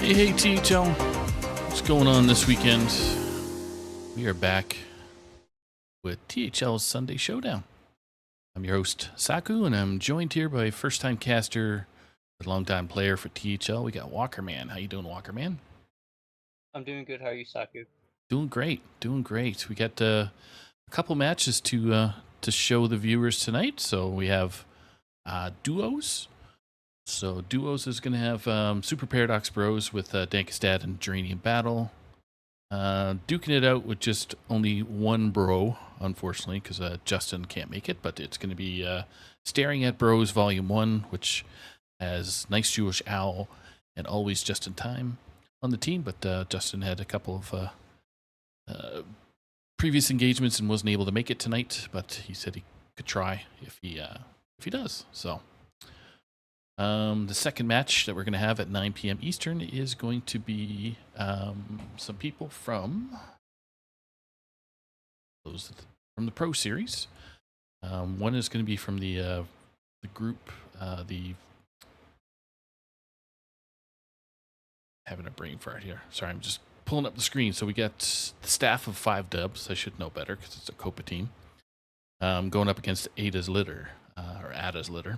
Hey, THL. What's going on this weekend? We are back with THL's Sunday Showdown. I'm your host, Saku, and I'm joined here by first-time caster, a longtime player for THL. We got Walker Man. How you doing, Walker Man? I'm doing good. How are you, Saku? Doing great. We got a couple matches to show the viewers tonight. So we have duos. So duos is going to have Super Paradox Bros with Dankestad and Geranium Battle. Duking it out with just only one bro, unfortunately, because Justin can't make it. But it's going to be Staring at Bros Volume 1, which has Nice Jewish Owl and Always Just in Time on the team. But Justin had a couple of previous engagements and wasn't able to make it tonight. But he said he could try if he does. So the second match that we're going to have at 9 p.m. Eastern is going to be some people from the Pro Series. One is going to be from the group, having a brain fart here. Sorry, I'm just pulling up the screen. So we got the staff of 5 dubs. I should know better because it's a Copa team. Going up against Ada's Litter, or Ada's Litter.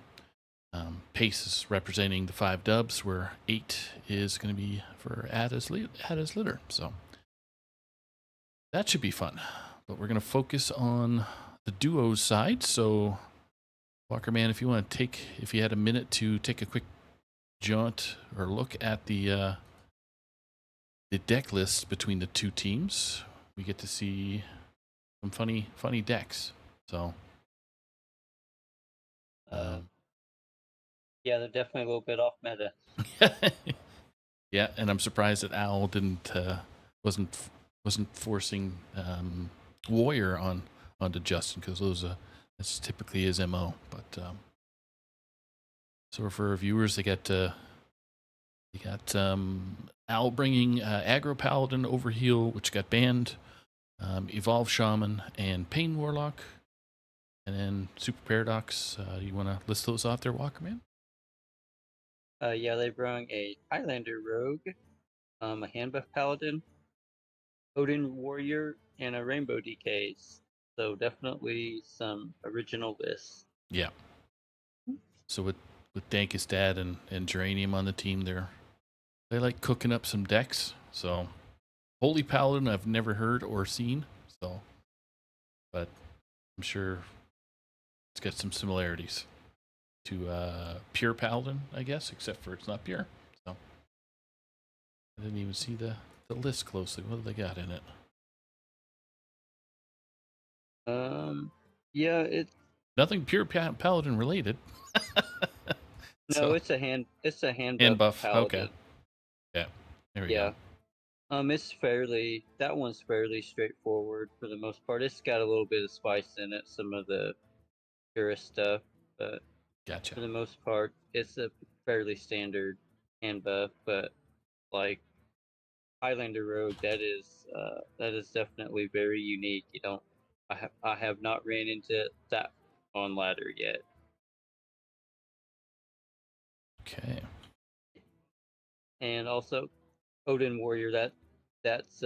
Pace is representing the 5 dubs, where 8 is going to be for Ada's Litter. So that should be fun. But we're going to focus on the duos side. So, Walker Man, if you had a minute to take a quick jaunt or look at the deck list between the two teams, we get to see some funny decks. So, yeah, they're definitely a little bit off meta. Yeah, and I'm surprised that Owl wasn't forcing Warrior onto Justin, because that's typically his MO. But so for our viewers, they got Owl bringing Aggro Paladin Overheal, which got banned, Evolve Shaman, and Pain Warlock, and then Super Paradox. You want to list those off there, Walker Man? Yeah, they brung a Highlander Rogue, a Handbuff Paladin, Odin Warrior, and a Rainbow DKs. So definitely some original lists. Yeah. So with Dankestad and Geranium on the team, they like cooking up some decks. So Holy Paladin I've never heard or seen. So, but I'm sure it's got some similarities to Pure Paladin, I guess, except for it's not pure. So I didn't even see the list closely. What do they got in it? Yeah, it's Nothing pure Paladin related. no, it's a and handbuff buff. Paladin. Okay. Yeah. There we Yeah. go. That one's fairly straightforward for the most part. It's got a little bit of spice in it, some of the purist stuff, but Gotcha. for the most part, it's a fairly standard handbuff. But like Highlander Rogue, that is definitely very unique. You don't, I have not ran into that on ladder yet. Okay. And also Odin Warrior, that's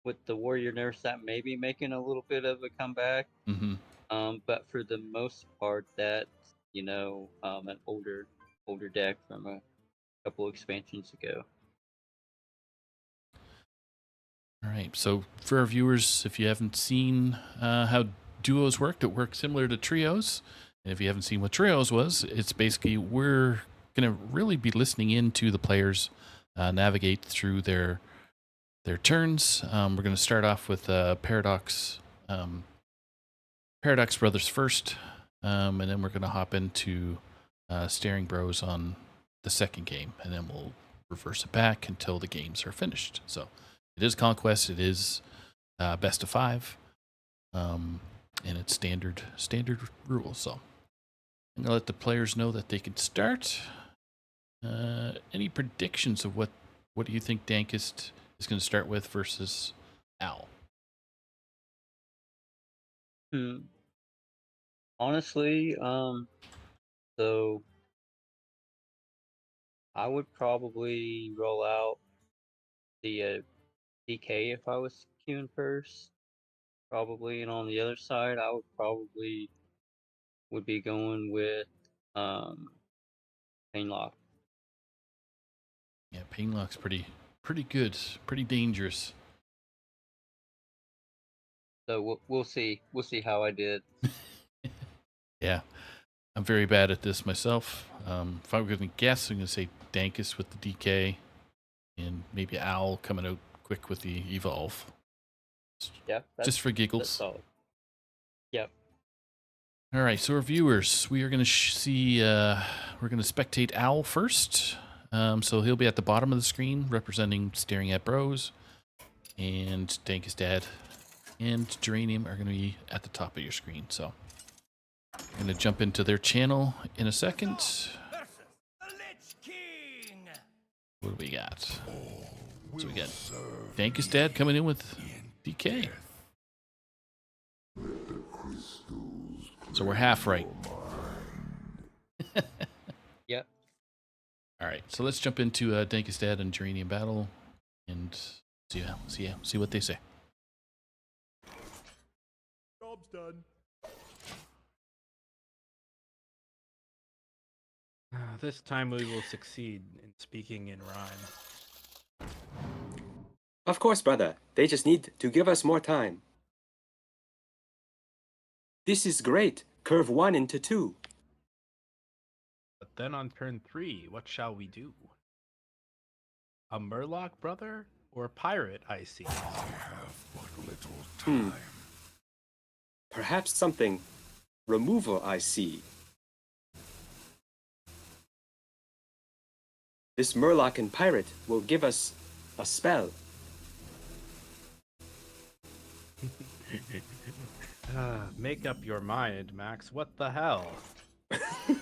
with the Warrior nerfs, that may be making a little bit of a comeback. Mm-hmm. But for the most part, that's an older deck from a couple expansions ago. All right. So for our viewers, if you haven't seen how duos worked, it worked similar to trios. And if you haven't seen what trios was, it's basically we're going to really be listening in to the players navigate through their turns. We're going to start off with Paradox Brothers first, and then we're going to hop into Staring Bros on the second game, and then we'll reverse it back until the games are finished. So it is Conquest. It is best of 5, and it's standard rules. So I'm gonna let the players know that they can start. Any predictions of what do you think Dankest is going to start with versus Owl? Honestly, so I would probably roll out the DK if I was queuing first, probably, and on the other side, I would probably would be going with um Painlock. Yeah, Painlock's pretty good, pretty dangerous. So we'll see. We'll see how I did. Yeah, I'm very bad at this myself. If I were going to guess, I'm going to say Dankus with the DK, and maybe Owl coming out quick with the Evolve, Yeah, just for that's giggles. solid. Yep. All right, so our viewers, we are going to see, we're going to spectate Owl first. So he'll be at the bottom of the screen representing Staring at Bros. And Dankus Dad and Geranium are going to be at the top of your screen. So I'm going to jump into their channel in a second. What do we got? So we got Dankus Dad coming in with DK. So we're half right. Yep. All right, so let's jump into Dankus Dad and Geranium battle and see what they say. Job's done. This time we will succeed in speaking in rhyme. Of course, brother. They just need to give us more time. This is great. Curve 1 into 2. But then on turn 3, what shall we do? A Murloc brother or pirate, I see? I have but little time. Perhaps something. Removal, I see. This Murloc and pirate will give us a spell. Make up your mind, Max. What the hell? Job's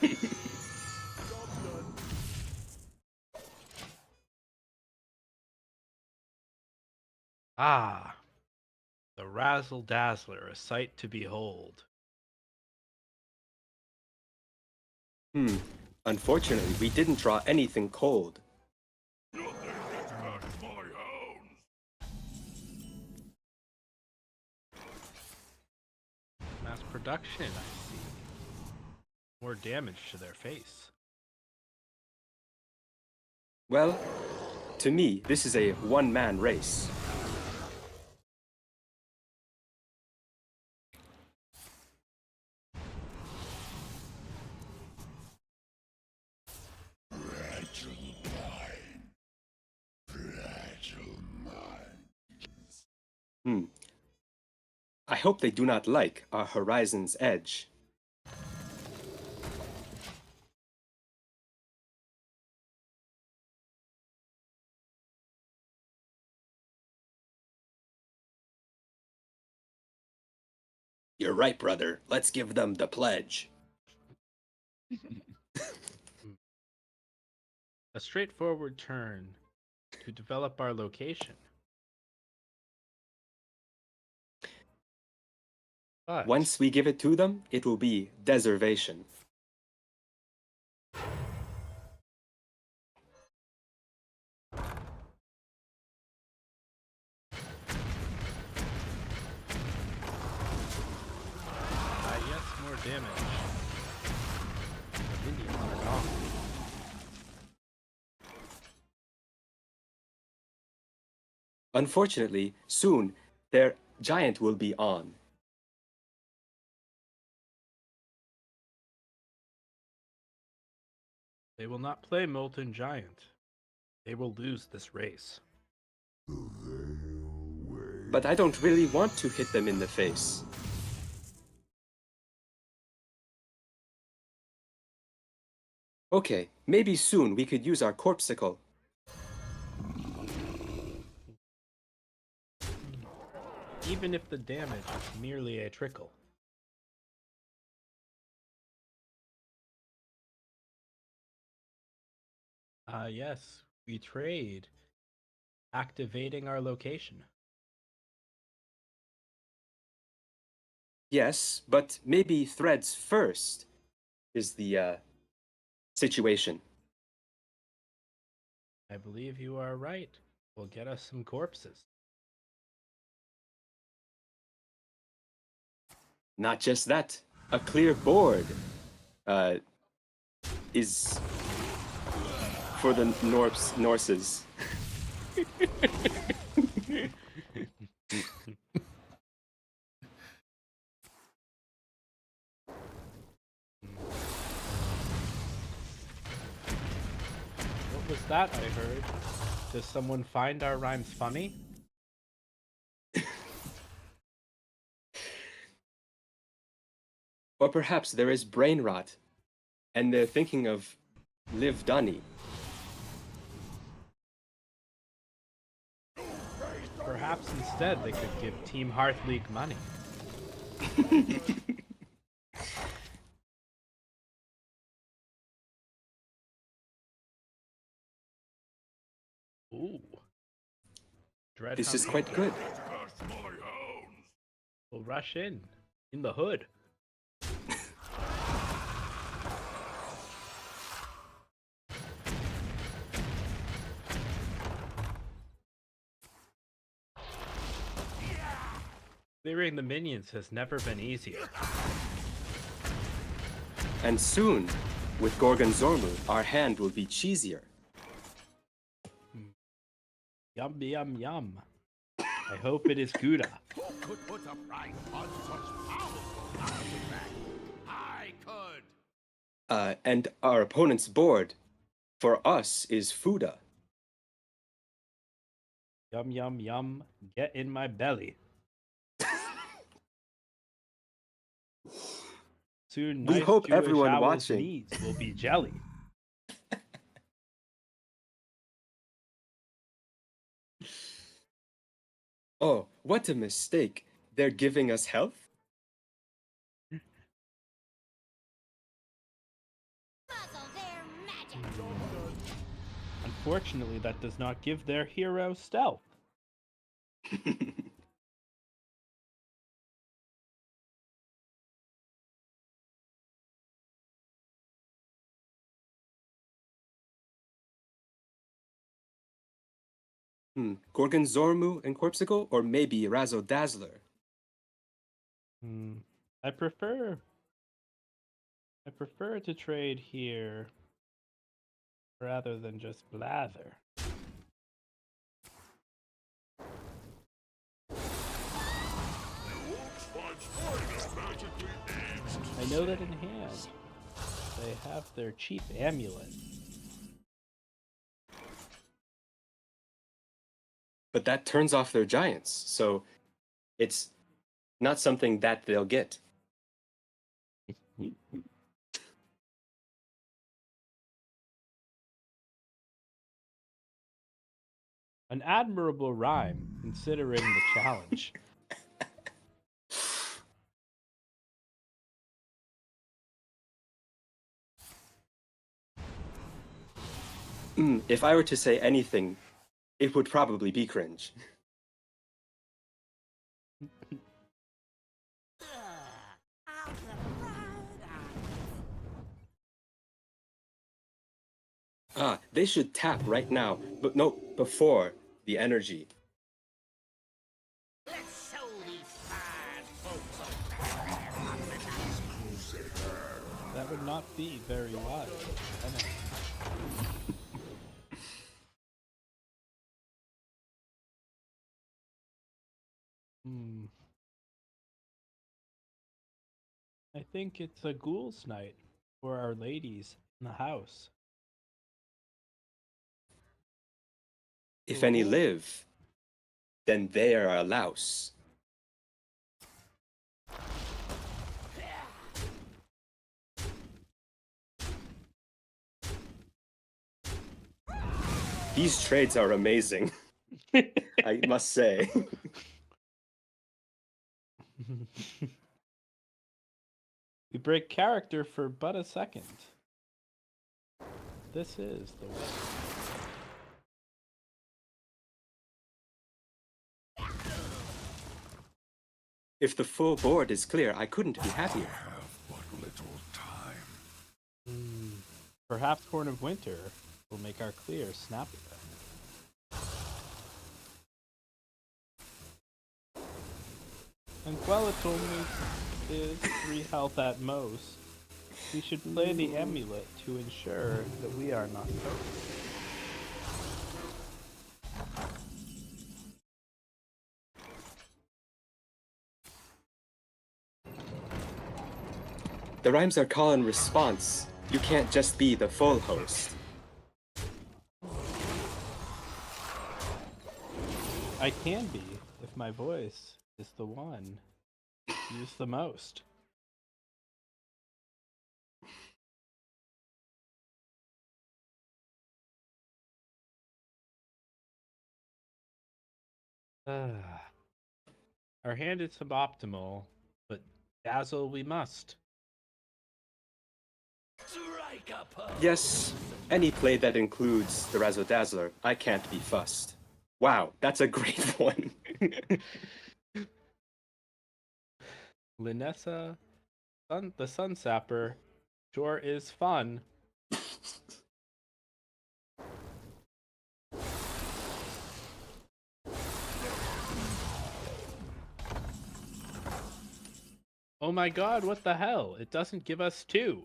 done. Ah, the Razzle Dazzler, a sight to behold. Unfortunately, we didn't draw anything cold. Nothing gets past my hounds. Mass production, I see. More damage to their face. Well, to me, this is a one-man race. I hope they do not like our horizon's edge. You're right, brother. Let's give them the pledge. A straightforward turn to develop our location. But Once we give it to them, it will be deservation. yes, more damage. The minions are gone. Unfortunately, soon, their giant will be on. They will not play Molten Giant. They will lose this race. But I don't really want to hit them in the face. Okay, maybe soon we could use our corpsicle. Even if the damage is merely a trickle. Yes, we trade. Activating our location. Yes, but maybe threads first is the situation. I believe you are right. We'll get us some corpses. Not just that, a clear board is for the Norses. What was that I heard? Does someone find our rhymes funny? Or perhaps there is brain rot, and they're thinking of Liv Dunny. Perhaps instead they could give Team Hearth League money. Ooh. Dread This is Hunter. quite good. Curse my hounds! We'll rush in the hood. Clearing the minions has never been easier. And soon, with Gorgonzormu, our hand will be cheesier. Yum, yum, yum. I hope it is Gouda. Who could put a price on such powerful artifact? I could! And our opponent's board, for us, is Fuda. Yum, yum, yum. Get in my belly. Soon, We nice hope Jewish everyone owl's watching. needs will be jelly. Oh, what a mistake. They're giving us health? Unfortunately, that does not give their hero stealth. Gorgonzormu and Corpsicle, or maybe Razzle Dazzler? I prefer to trade here rather than just blather. I know that in hand they have their cheap amulet. But that turns off their giants, so it's not something that they'll get. An admirable rhyme, considering the challenge. If I were to say anything, it would probably be cringe. They should tap right now, but no, before the energy. Let's show these fine folks a That would not be very wise. I think it's a ghoul's night for our ladies in the house. If any live, then they are a louse. These trades are amazing, I must say. We break character for but a second. This is the way. If the full board is clear, I couldn't be happier. have but little time. Perhaps Horn of Winter will make our clear snappier. And Quella told me is 3 health at most. We should play the amulet to ensure that we are not cursed. The rhymes are call and response. You can't just be the full host. I can be if my voice is the one used the most. Our hand is suboptimal, but dazzle we must. Strike a pose. Yes, any play that includes the Razzle Dazzler, I can't be fussed. Wow, that's a great one. Linessa, the Sun Sapper, sure is fun. Oh my god, what the hell? It doesn't give us 2.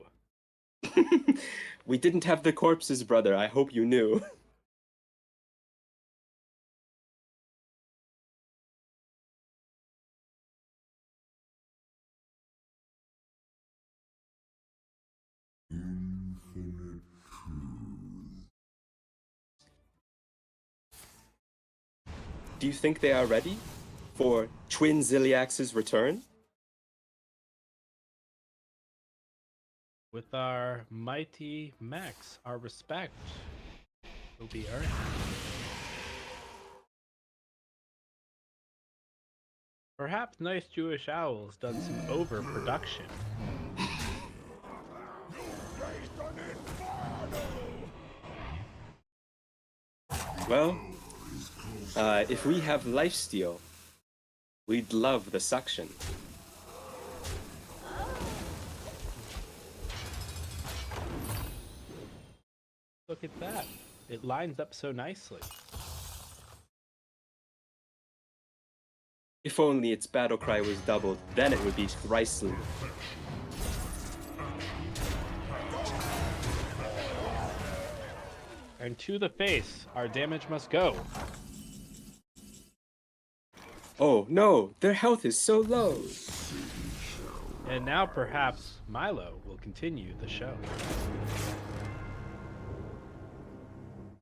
We didn't have the corpses, brother. I hope you knew. Do you think they are ready for Twin Ziliax's return? With our mighty mechs, our respect will be earned. Perhaps nice Jewish owl's done some overproduction. Well, if we have lifesteal, we'd love the suction. Look at that. It lines up so nicely. If only its battle cry was doubled, then it would be thricely. And to the face, our damage must go. Oh no, their health is so low. And now perhaps Milo will continue the show.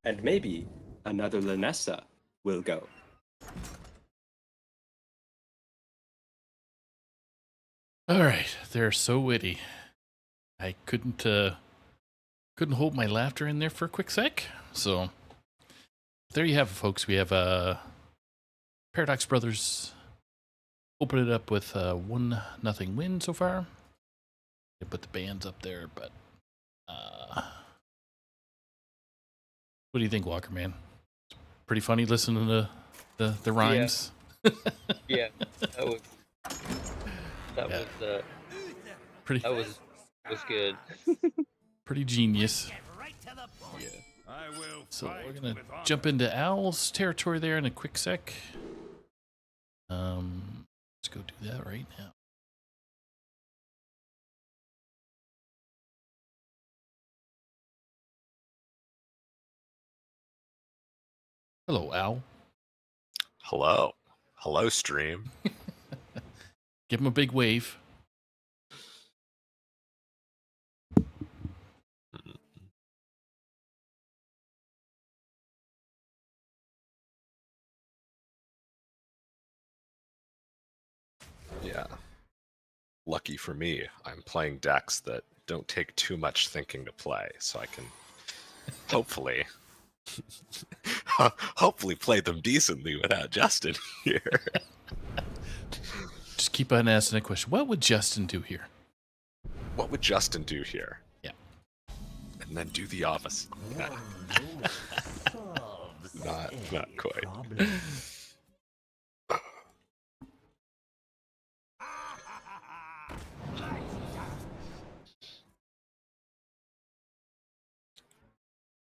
And maybe another Linessa will go. All right, they're so witty. I couldn't hold my laughter in there for a quick sec. So there you have it, folks. We have Paradox Brothers open it up with a 1-0 win so far. I put the bands up there, but what do you think, Walker, man? Pretty funny listening to the rhymes. Yeah, that was Pretty good. pretty genius. Get right to the point. I will So fight we're gonna with honor. jump into Owl's territory there in a quick sec. Let's go do that right now. Hello, Owl. Hello. Hello, stream. Give him a big wave. Yeah. Lucky for me, I'm playing decks that don't take too much thinking to play, so I can hopefully hopefully play them decently without Justin here. Just keep on asking a question. What would Justin do here? What would Justin do here? Yeah. And then do the opposite. Not quite.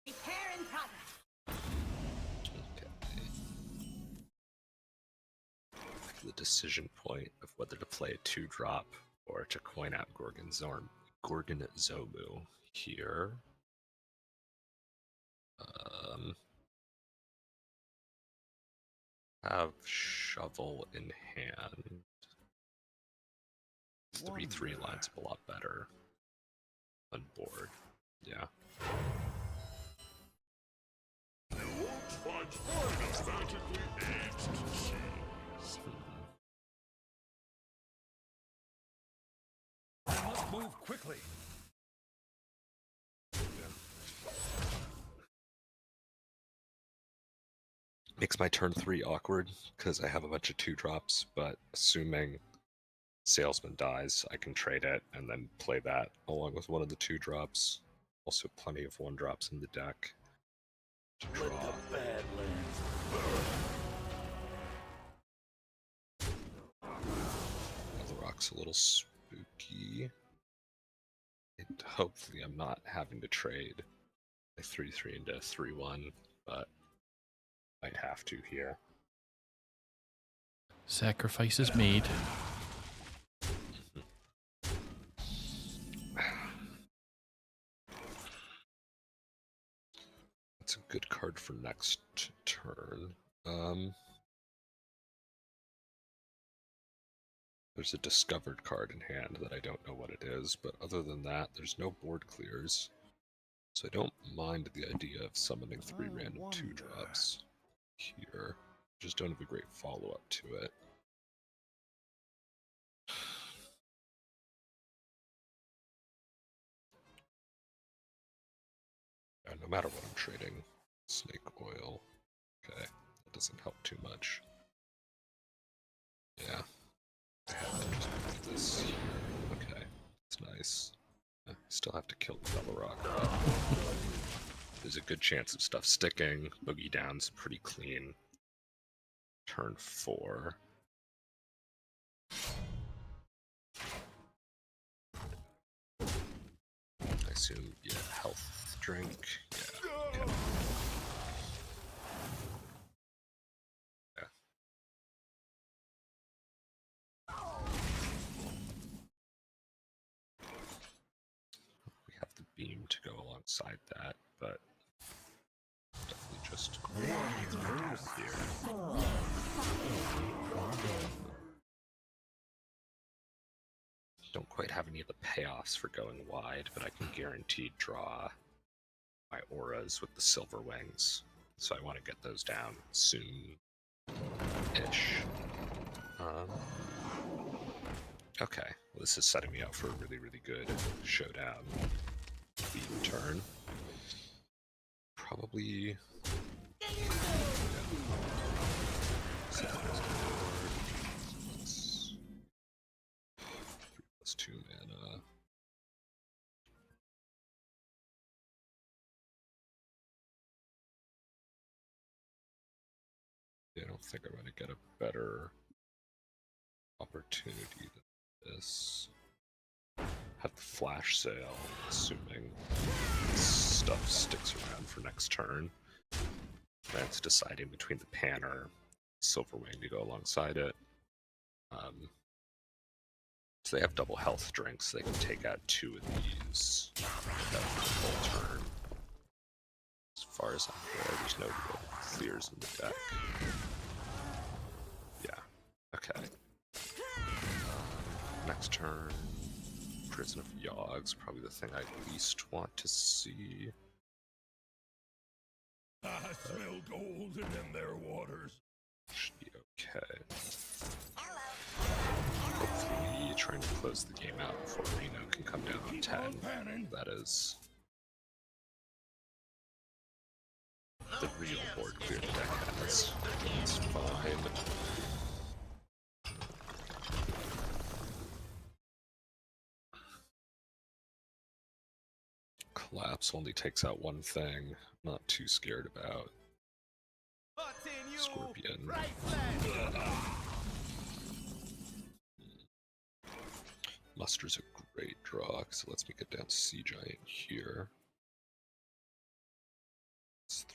Repair in progress. Okay. Back to the decision point of whether to play a 2-drop or to coin out Gorgonzomu here. Have Shovel in hand. 3/3 lines up a lot better on board. Yeah. Let's move quickly. Makes my turn 3 awkward because I have a bunch of 2-drops, but assuming Salesman dies, I can trade it and then play that along with one of the 2-drops. Also plenty of 1-drops in the deck to draw. The rock's a little spooky. And hopefully I'm not having to trade a 3/3 into a 3/1, but might have to here. Sacrifice is made. That's a good card for next turn. There's a discovered card in hand that I don't know what it is, but other than that, there's no board clears. So I don't mind the idea of summoning 3 random 2-drops here. Just don't have a great follow-up to it. No matter what I'm trading, snake oil. Okay, that doesn't help too much. Yeah, I have to just move this here. Okay, it's nice. I still have to kill the Bellarok, but there's a good chance of stuff sticking. Boogie Down's pretty clean. Turn 4. I assume, yeah, health drink. Yeah, okay. Yeah. We have the beam to go alongside that, but definitely just here. Don't quite have any of the payoffs for going wide, but I can guaranteed draw my auras with the silver wings, so I want to get those down soon-ish. Okay, well, this is setting me up for a really, really good showdown beam turn. Probably... Yeah. 3+2 mana. I don't think I'm going to get a better opportunity than this. Have the flash sale, assuming stuff sticks around for next turn. That's deciding between the Pan or Silverwing to go alongside it. So they have double health drinks, so they can take out 2 of these without the full turn. As far as I'm aware, there's no real clears in the deck. Yeah, okay. Next turn, Prison of Yogg's probably the thing I least want to see. I smell gold in their waters. Should be okay. Hopefully trying to close the game out before Reno can come down on 10. That is the real board clear the deck has. It's fine. Collapse only takes out one thing. Not too scared about. Scorpion. Muster's a great draw because it lets me get down Sea Giant here. It's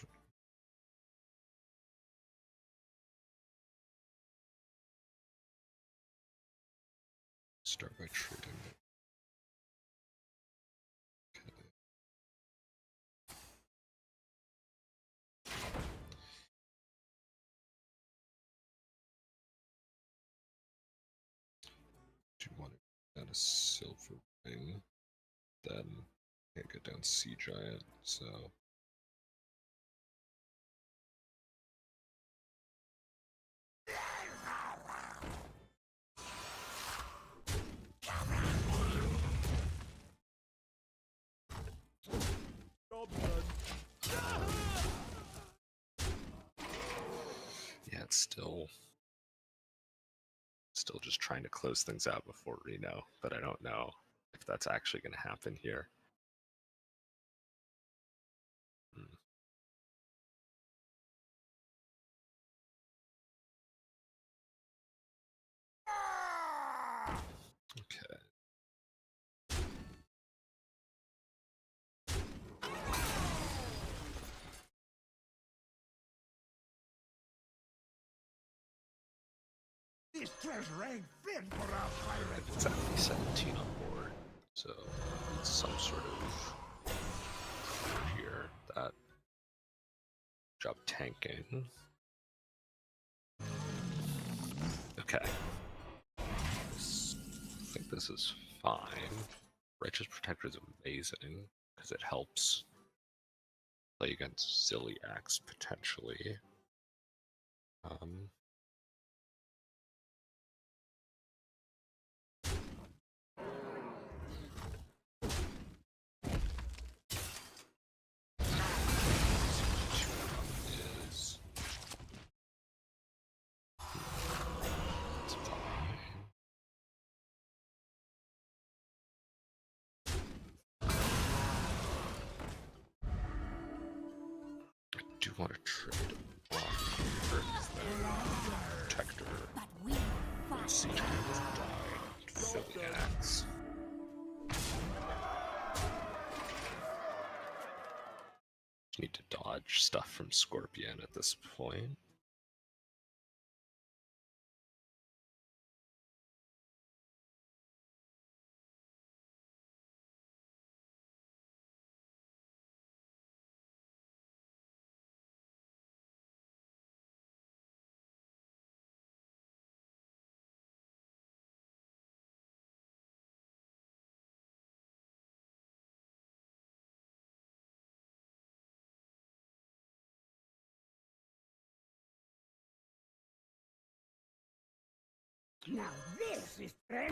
Start by trading. Do you want to go down a silver ring? Then can't go down Sea Giant, so. Yeah, it's still just trying to close things out before Reno, but I don't know if that's actually going to happen here. Okay. This treasure ain't fit for our pirate. It's actually 17 on board, so it's some sort of here that job tanking. Okay. I think this is fine. Righteous Protector is amazing because it helps play against Zilliax potentially. Is it's fine. I do want to trade a block here because the Protector Siege has died. Zilliax. Need to dodge stuff from Scorpion at this point. Now this is treasure.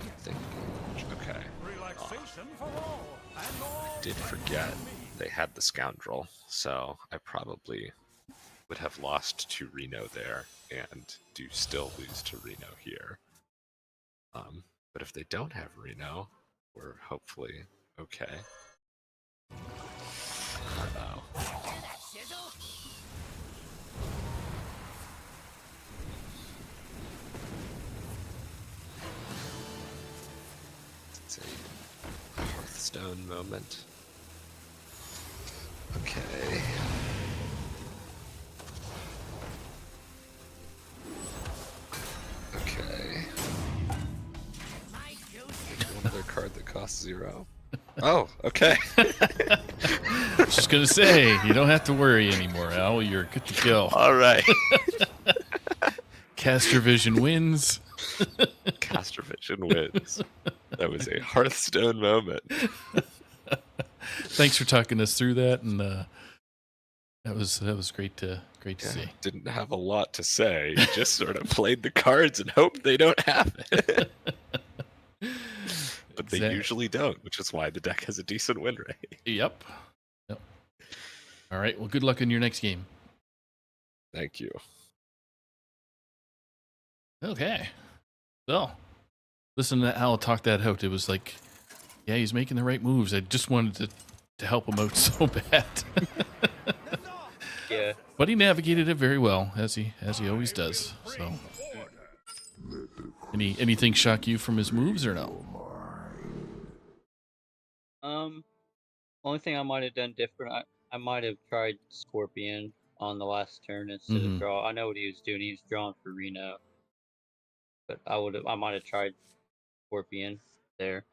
Okay. Relaxation for all. And all Did forget they had the Scoundrel, so I probably would have lost to Reno there and do still lose to Reno here. But if they don't have Reno, we're hopefully okay. Uh-oh. It's a Hearthstone moment. Okay. Okay. Another card that costs 0. Oh, okay. Just gonna say, you don't have to worry anymore, Al. You're good to go. All right. Caster Vision wins. Caster Vision wins. That was a Hearthstone moment. Thanks for talking us through that, and that was great to see. Didn't have a lot to say. Just sort of played the cards and hoped they don't have it. But they usually don't, which is why the deck has a decent win rate. Yep. All right. Well, good luck in your next game. Thank you. Okay. So, listen to Al talk that out. It was like, yeah, he's making the right moves. I just wanted to help him out so bad. Yeah. But he navigated it very well, as he always does. So, anything shock you from his moves or no? Only thing I might have done different, I might have tried Scorpion on the last turn instead Mhm. of draw. I know what he was doing. He was drawing for Reno, but I might have tried Scorpion. there.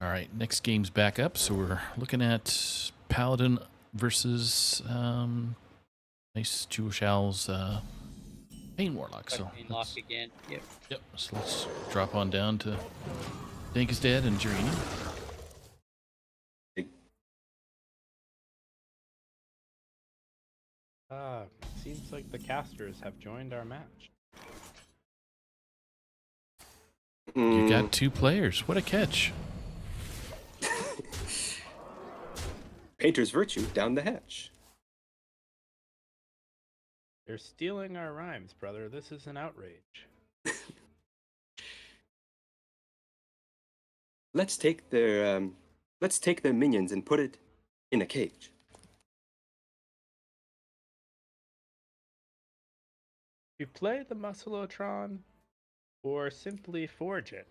All right, next game's back up. So we're looking at Paladin versus nice Jewish Owl's Pain Warlock. So Like lock again. Yep. yep. So let's drop on down to Dank is Dead and Dream. Seems like the casters have joined our match. You got 2 players. What a catch! Painter's virtue down the hatch. They're stealing our rhymes, brother. This is an outrage. Let's take their minions and put it in a cage. You play the Muscleotron, or simply forge it?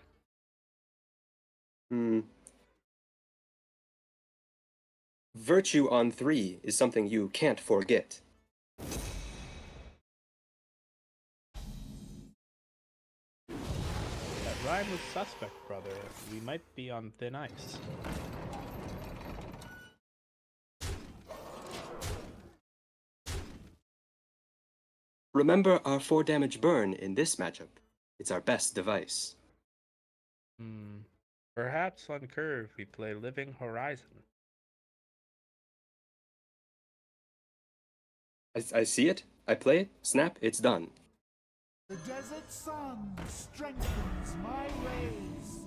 Virtue on 3 is something you can't forget. That rhyme was suspect, brother. We might be on thin ice. Remember our 4 damage burn in this matchup. It's our best device. Perhaps on curve we play Living Horizon. I see it, I play it, snap, it's done. The desert sun strengthens my ways.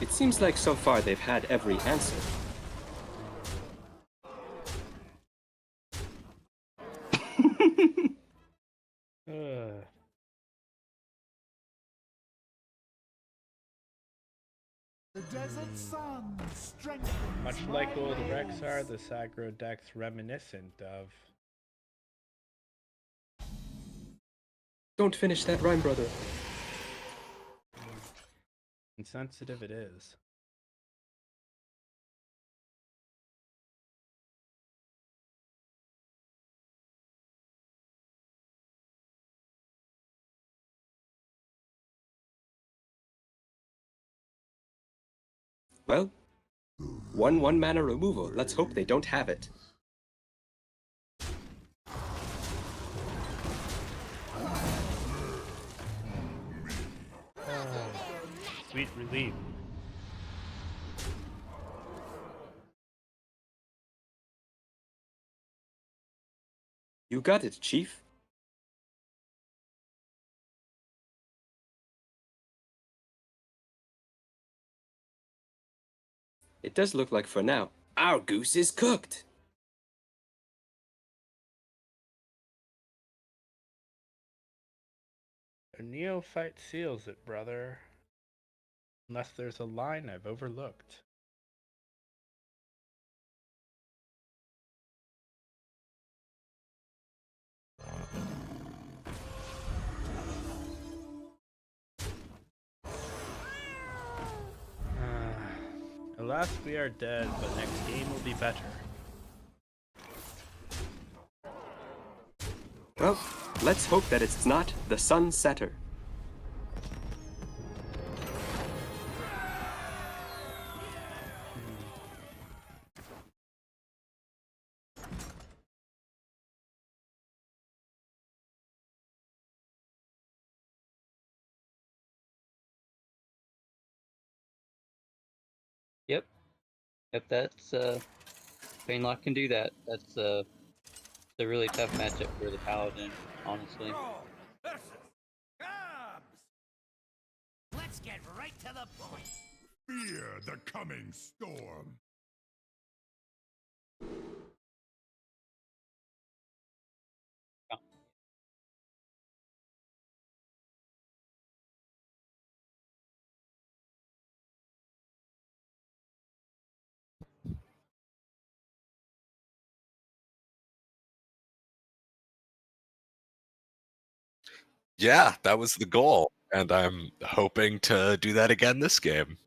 It seems like so far they've had every answer. The desert sun strengthens Much my like old ways. Rexar, the Sagro deck's reminiscent of. Don't finish that rhyme, brother. Insensitive it is. Well, 1/1 mana removal. Let's hope they don't have it. Sweet relief. You got it, Chief. It does look like for now, our goose is cooked. A neophyte seals it, brother. Unless there's a line I've overlooked. Alas, we are dead, but next game will be better. Well, let's hope that it's not the Sun Setter. Yep. Yep. That's Painlock can do that. That's a really tough matchup for the Paladin, honestly. Let's get right to the point. Fear the coming storm. Yeah, that was the goal, and I'm hoping to do that again this game.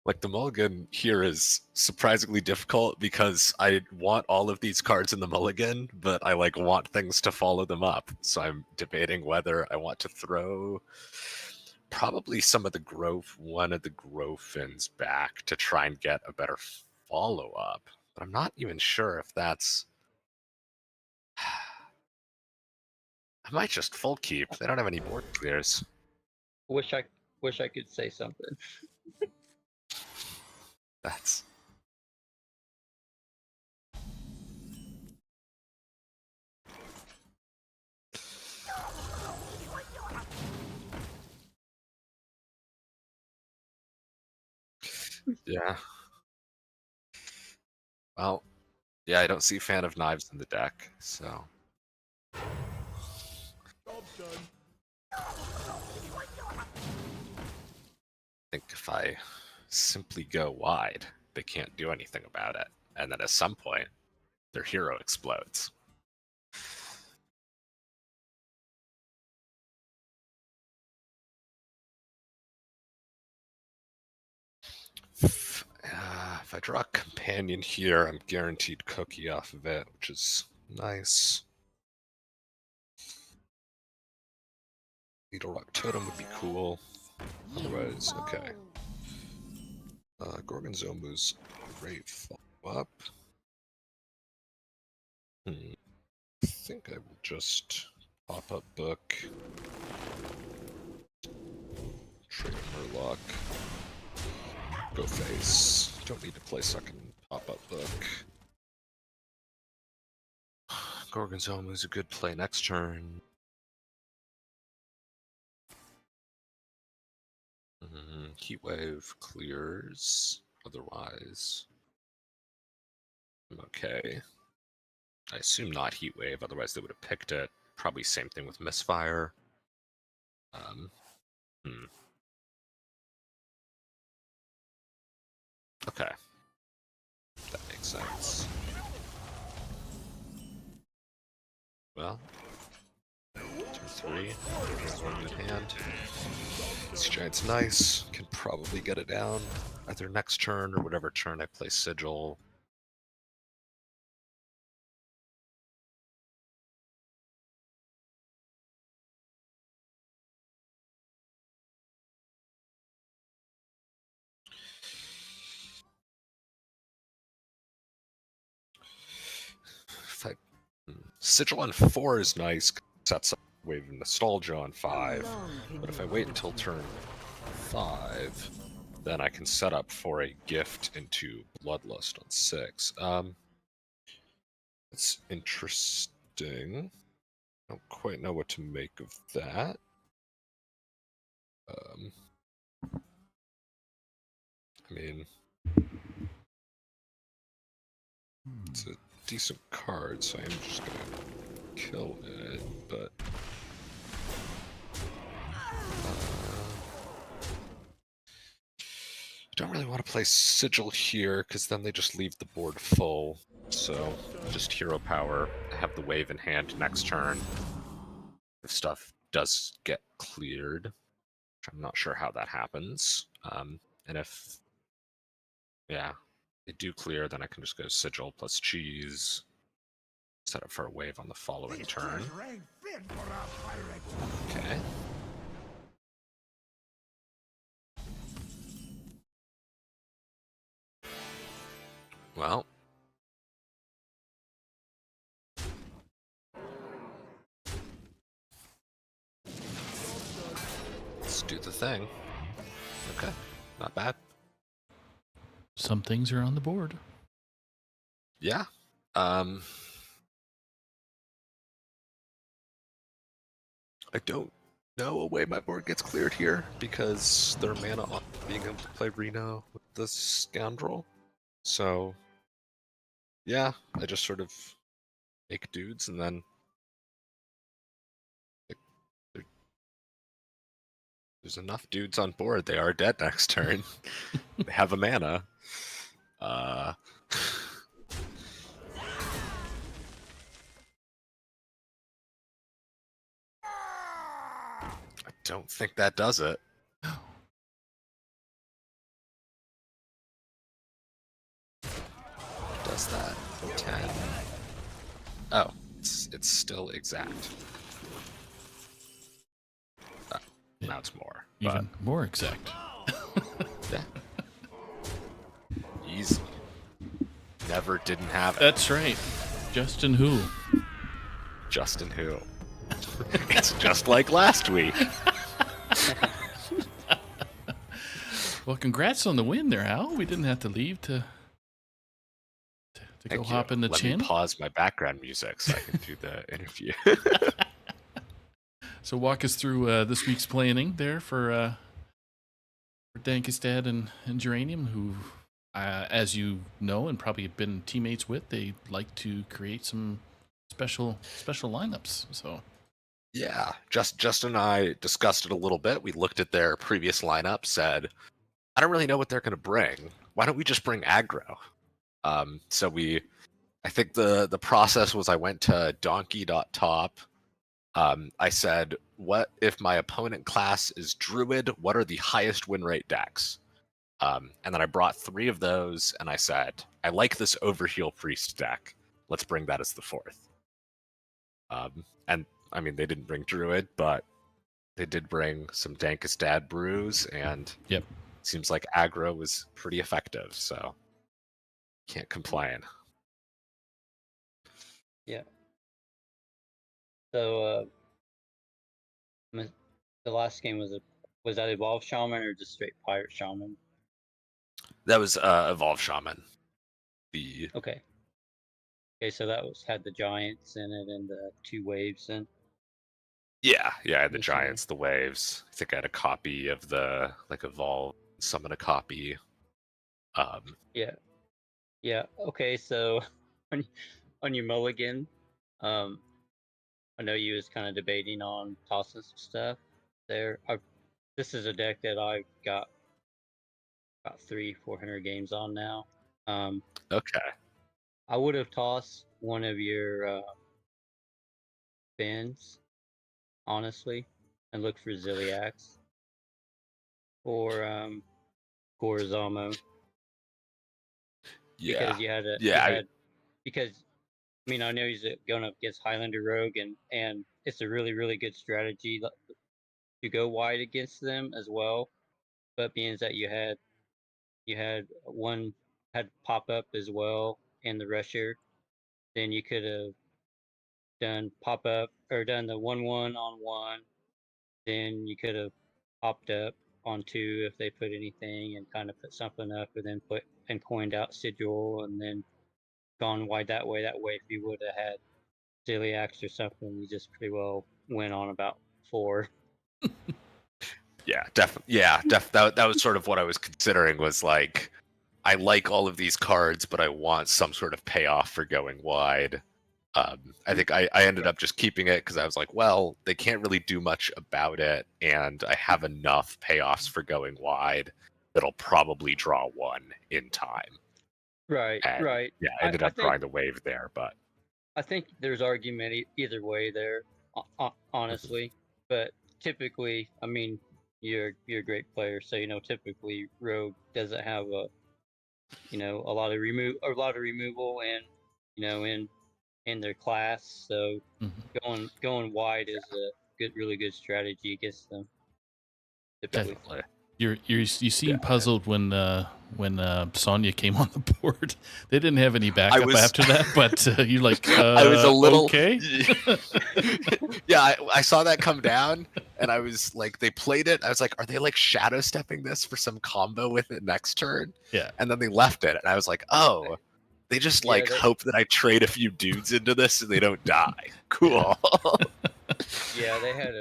Like, the mulligan here is surprisingly difficult because I want all of these cards in the mulligan, but I like want things to follow them up. So I'm debating whether I want to throw probably some of the one of the Growfins back to try and get a better follow up. But I'm not even sure if that's. I might just full keep. They don't have any board clears. Wish I could say something. That's. Yeah. Well, yeah, I don't see Fan of Knives in the deck, so. Job done. I think if I simply go wide, they can't do anything about it. And then at some point, their hero explodes. If I draw a companion here, I'm guaranteed cookie off of it, which is nice. Needle Rock Totem would be cool. Otherwise, okay. Gorgonzomu's great follow-up. I think I will just pop up book. Trade Murloc. Go face. Don't need to play second pop-up book. Gorgonzomu's a good play next turn. Heatwave clears. Otherwise, I'm okay. I assume not Heatwave, otherwise they would have picked it. Probably same thing with Misfire. Okay. That makes sense. Well, turn 3. There's one good hand. This giant's nice. Can probably get it down either next turn or whatever turn I play Sigil. If I, Sigil on 4 is nice. Sets up Wave of Nostalgia on 5. But if I wait until turn 5, then I can set up for a gift into Bloodlust on 6. That's interesting. I don't quite know what to make of that. I mean, it's a decent card, so I'm just gonna kill it, but I don't really want to play Sigil here, because then they just leave the board full. So, just hero power, have the wave in hand next turn. If stuff does get cleared, which I'm not sure how that happens. And if, yeah, they do clear, then I can just go Sigil plus Cheese. Set up for a wave on the following turn. Okay. Well. Let's do the thing. Okay. Not bad. Some things are on the board. Yeah. I don't know a way my board gets cleared here because their mana on being able to play Reno with the Scoundrel. So, yeah, I just sort of make dudes and then there's enough dudes on board. They are dead next turn. They have a mana. I don't think that does it. What's that? 10. Oh, it's still exact. Now it's more. Even more exact. Yeah. Easy. Never didn't have it. That's right. Justin who? Justin who? It's just like last week. Well, congrats on the win there, Hal. We didn't have to leave to go Thank hop you. in the Let channel. me pause my background music so I can do the interview. So walk us through this week's planning there for Dankestad and Geranium, who, as you know and probably have been teammates with, they like to create some special lineups. So Yeah, Justin and I discussed it a little bit. We looked at their previous lineup, said, I don't really know what they're going to bring. Why don't we just bring aggro? So I think the process was I went to donkey.top. I said, what if my opponent class is Druid? What are the highest win rate decks? And then I brought 3 of those, and I said, I like this Overheal Priest deck. Let's bring that as the 4th. And I mean, they didn't bring Druid, but they did bring some Dankestad brews, and Yep. seems like aggro was pretty effective, so can't complain. Yeah. So the last game was that Evolved Shaman or just straight Pirate Shaman? That was Evolve Shaman. Okay. Okay, so that had the giants in it and the 2 waves and Yeah, I had the Okay. giants, the waves. I think I had a copy of the Evolve, summon a copy. yeah. Okay, so on your mulligan, I know you was kind of debating on tossing some stuff there. This is a deck that I've got about 300-400 games on now. Okay. I would have tossed one of your Fins, honestly, and looked for Ziliax or Gorizamo because Yeah. Because I mean I know he's going up against Highlander Rogue and it's a really really good strategy to go wide against them as well. But being that you had pop up as well and the rusher, then you could have done pop up or done the 1/1 on 1. Then you could have popped up on 2 if they put anything and kind of put something up and then put and coined out Sigil and then gone wide that way. That way, if you would have had Ziliax or something, you just pretty well went on about 4. Yeah, definitely. Yeah, that was sort of what I was considering, was like, I like all of these cards, but I want some sort of payoff for going wide. I think I ended up just keeping it because I was like, well, they can't really do much about it, and I have enough payoffs for going wide that'll probably draw 1 in time. Right, And right. yeah, I ended I up think drawing the wave there, but I think there's argument either way there, honestly. But typically, I mean, you're a great player, so typically Rogue doesn't have a lot of removal and in their class. So going wide is a really good strategy against them. Typically. definitely. you seem puzzled when Sonya came on the board. They didn't have any backup after that, but you're like, I was a little okay. Yeah, I saw that come down, and I was like, they played it. I was like, are they like shadow stepping this for some combo with it next turn? Yeah. And then they left it, and I was like, oh, they just hope that I trade a few dudes into this and they don't die. Cool. Yeah, they had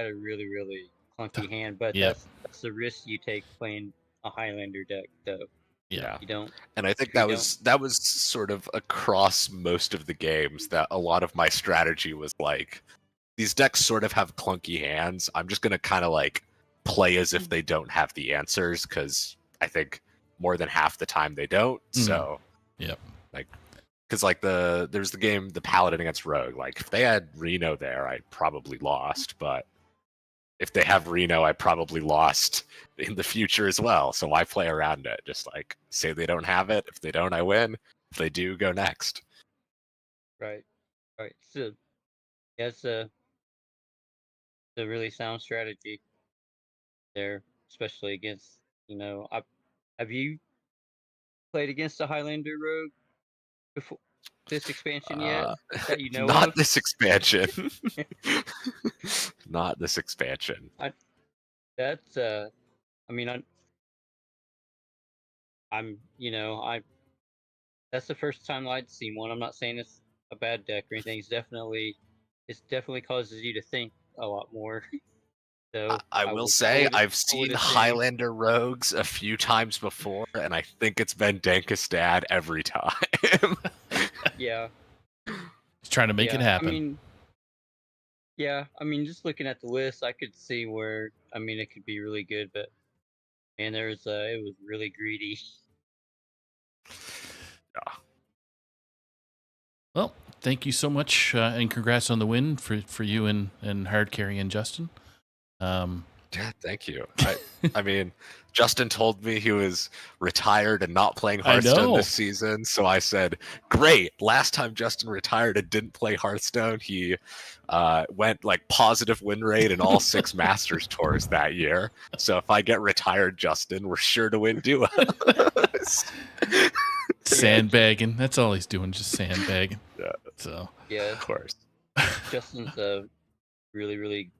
a really really clunky hand, but that's the risk you take playing a Highlander deck, though. Yeah. You don't. And I think that was sort of across most of the games that a lot of my strategy was like, these decks sort of have clunky hands. I'm just gonna kind of like play as if they don't have the answers, because I think more than half the time they don't. So yep. Like, because like there's the game, the Paladin against Rogue. Like, if they had Reno there, I probably lost. But if they have Reno, I probably lost in the future as well. So why play around it? Just like say they don't have it. If they don't, I win. they do go next. Right. Right. So yeah, it's a really sound strategy there, especially against have you played against a Highlander rogue before this expansion yet Uh, that you know not of? this expansion. Not this expansion. I that's I mean I'm I that's the first time I'd seen one. I'm not saying it's a bad deck or anything. It's definitely causes you to think a lot more. So I will say I've I would seen assume. Highlander rogues a few times before, and I think it's been Dankestad every time. Yeah, He's trying to make it yeah. happen. I mean, just looking at the list, I could see where it could be really good, but man, it was really greedy. Yeah. Well, thank you so much, and congrats on the win for you and Hard Carry and Justin. Yeah, thank you. I mean, Justin told me he was retired and not playing I Hearthstone know. this season, so I said, "Great!" Last time Justin retired and didn't play Hearthstone, he went like positive win rate in all 6 Masters tours that year. So if I get retired, Justin, we're sure to win duos. Sandbagging. That's all he's doing, just sandbagging. Yeah, So, Yeah, of course. Justin's a really, really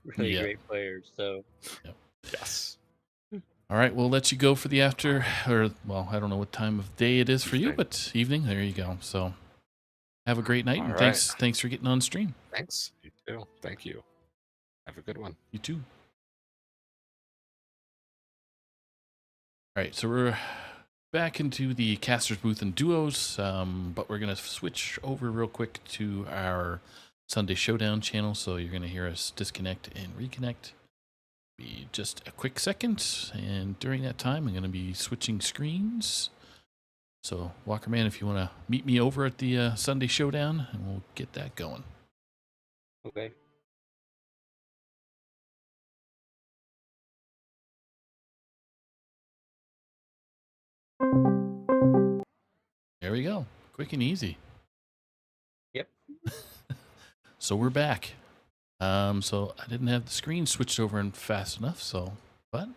really yeah. great player. So Yes. All right, we'll let you go for the after, or, well, I don't know what time of day it is for you, Evening. but evening. There you go. So, have a great night, All and right. thanks for getting on stream. Thanks. You too. Thank you. Have a good one. You too. All right, so we're back into the caster's booth and duos, but we're gonna switch over real quick to our Sunday Showdown channel. So you're gonna hear us disconnect and reconnect. Be just a quick second, and during that time, I'm gonna be switching screens. So Walkerman, if you want to meet me over at the Sunday Showdown, and we'll get that going. okay. There we go, quick and easy. Yep. So we're back. So I didn't have the screen switched over and fast enough, but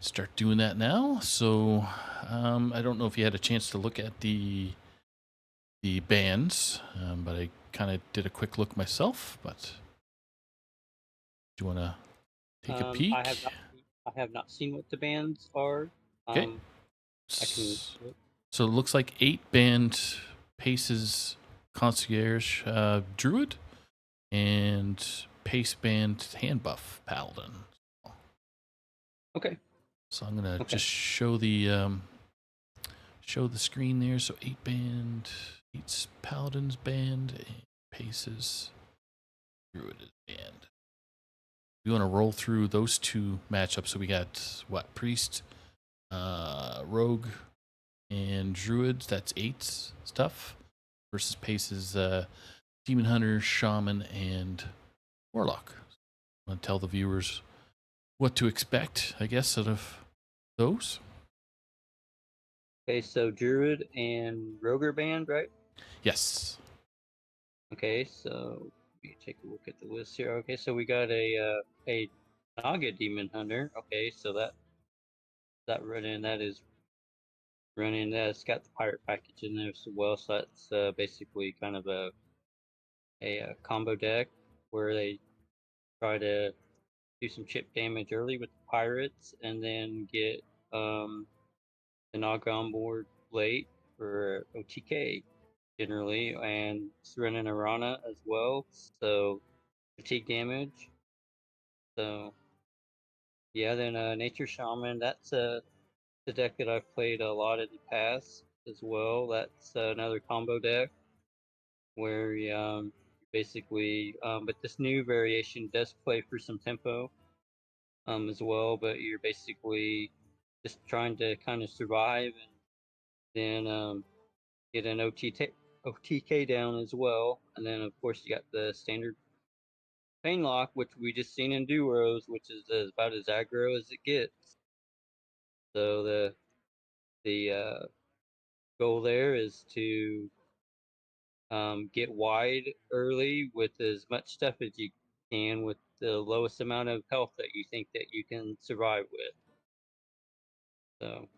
start doing that now. So I don't know if you had a chance to look at the bands, but I kind of did a quick look myself. But do you want to take a peek? I have not seen what the bands are. Okay. I can. So it looks like 8-band Paces Concierge Druid and Pace Band Hand Buff Paladin. Okay. So I'm gonna Okay. just show the screen there. So 8-band, 8's Paladin's band, and Paces Druid band. We want to roll through those 2 matchups. So we got what, Priest, Rogue, and Druids. That's 8's stuff versus Pace's Demon Hunter, Shaman, and Warlock. I want to tell the viewers what to expect, I guess, out of those. Okay. So Druid and Roger band, right? Yes. Okay. So let me take a look at the list here. Okay. So we got a Naga Demon Hunter. Okay. So that running that is running. It's got the pirate package in there as well. So that's basically kind of a combo deck where they try to do some chip damage early with the pirates, and then get the Naga on board late for OTK generally, and it's running a Rana as well, so fatigue damage. So yeah, then Nature Shaman. That's the deck that I've played a lot in the past as well. That's another combo deck where basically, but this new variation does play for some tempo as well. But you're basically just trying to kind of survive, and then get an OTK down as well. And then of course you got the standard pain lock, which we just seen in duos, which is about as aggro as it gets. So the goal there is to get wide early with as much stuff as you can with the lowest amount of health that you think that you can survive with. So,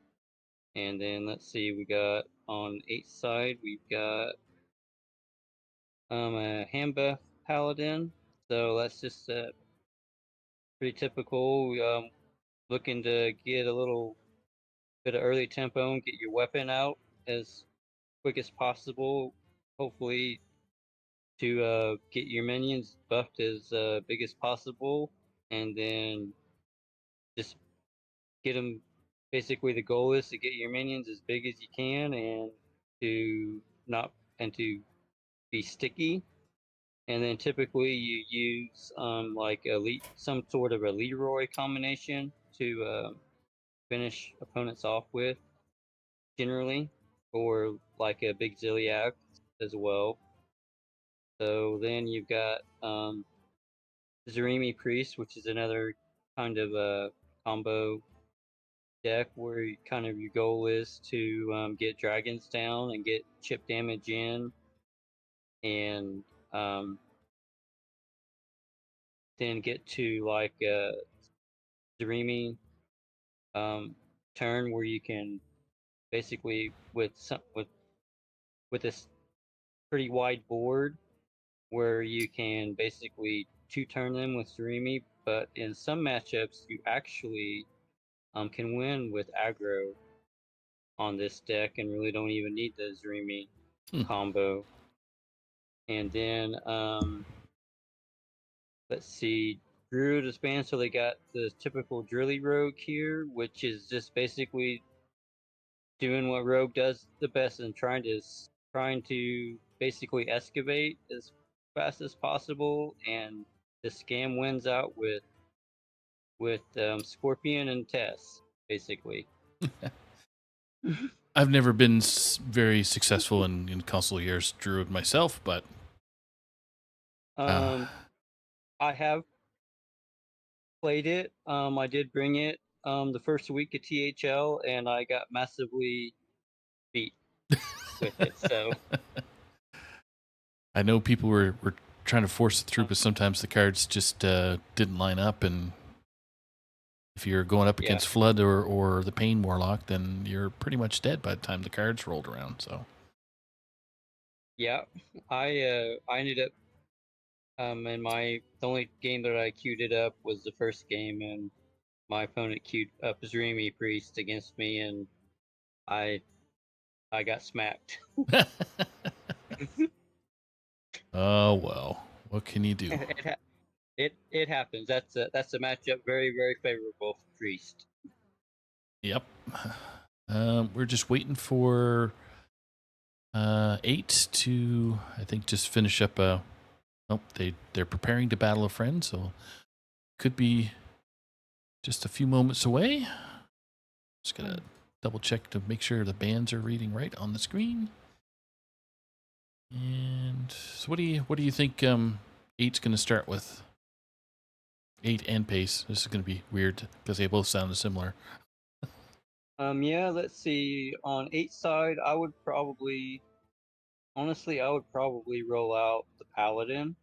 and then let's see, we got on 8th side, we've got a hand buff paladin. So that's just pretty typical. Looking to get a little bit of early tempo and get your weapon out as quick as possible. Hopefully, to get your minions buffed as big as possible, and then just get them. Basically, the goal is to get your minions as big as you can, and to not and to be sticky. And then typically you use like some sort of a Leroy combination to finish opponents off with, generally, or like a big Ziliac as well. So then you've got Zarimi Priest, which is another kind of a combo deck where kind of your goal is to get dragons down and get chip damage in, and then get to like a Zarimi turn where you can basically with this pretty wide board where you can basically two turn them with Zarimi, but in some matchups you actually can win with aggro on this deck and really don't even need the Zarimi combo. And then let's see, Druid is banned, so they got the typical Drilly Rogue here, which is just basically doing what Rogue does the best and trying to basically excavate as fast as possible, and the scam wins out with Scorpion and Tess, basically. I've never been very successful in console years Druid myself, but I have played it. I did bring it the first week of THL, and I got massively beat with it. So I know people were trying to force it through, but sometimes the cards just didn't line up, and if you're going up yeah, against Flood or the Pain Warlock, then you're pretty much dead by the time the cards rolled around. So yeah, I ended up and the only game that I queued it up was the first game, and my opponent queued up Zarimi Priest against me, and I I got smacked. oh well, what can you do? It happens. That's a matchup very favorable for Priest. Yep. We're just waiting for 8 to, I think, just finish up. Nope, they're preparing to battle a friend, so could be just a few moments away. Just gonna double check to make sure the bands are reading right on the screen. And so, what do you think? 8's gonna start with 8 and Pace. This is gonna be weird because they both sound similar. Yeah, let's see. On 8 side, I would probably roll out the Paladin.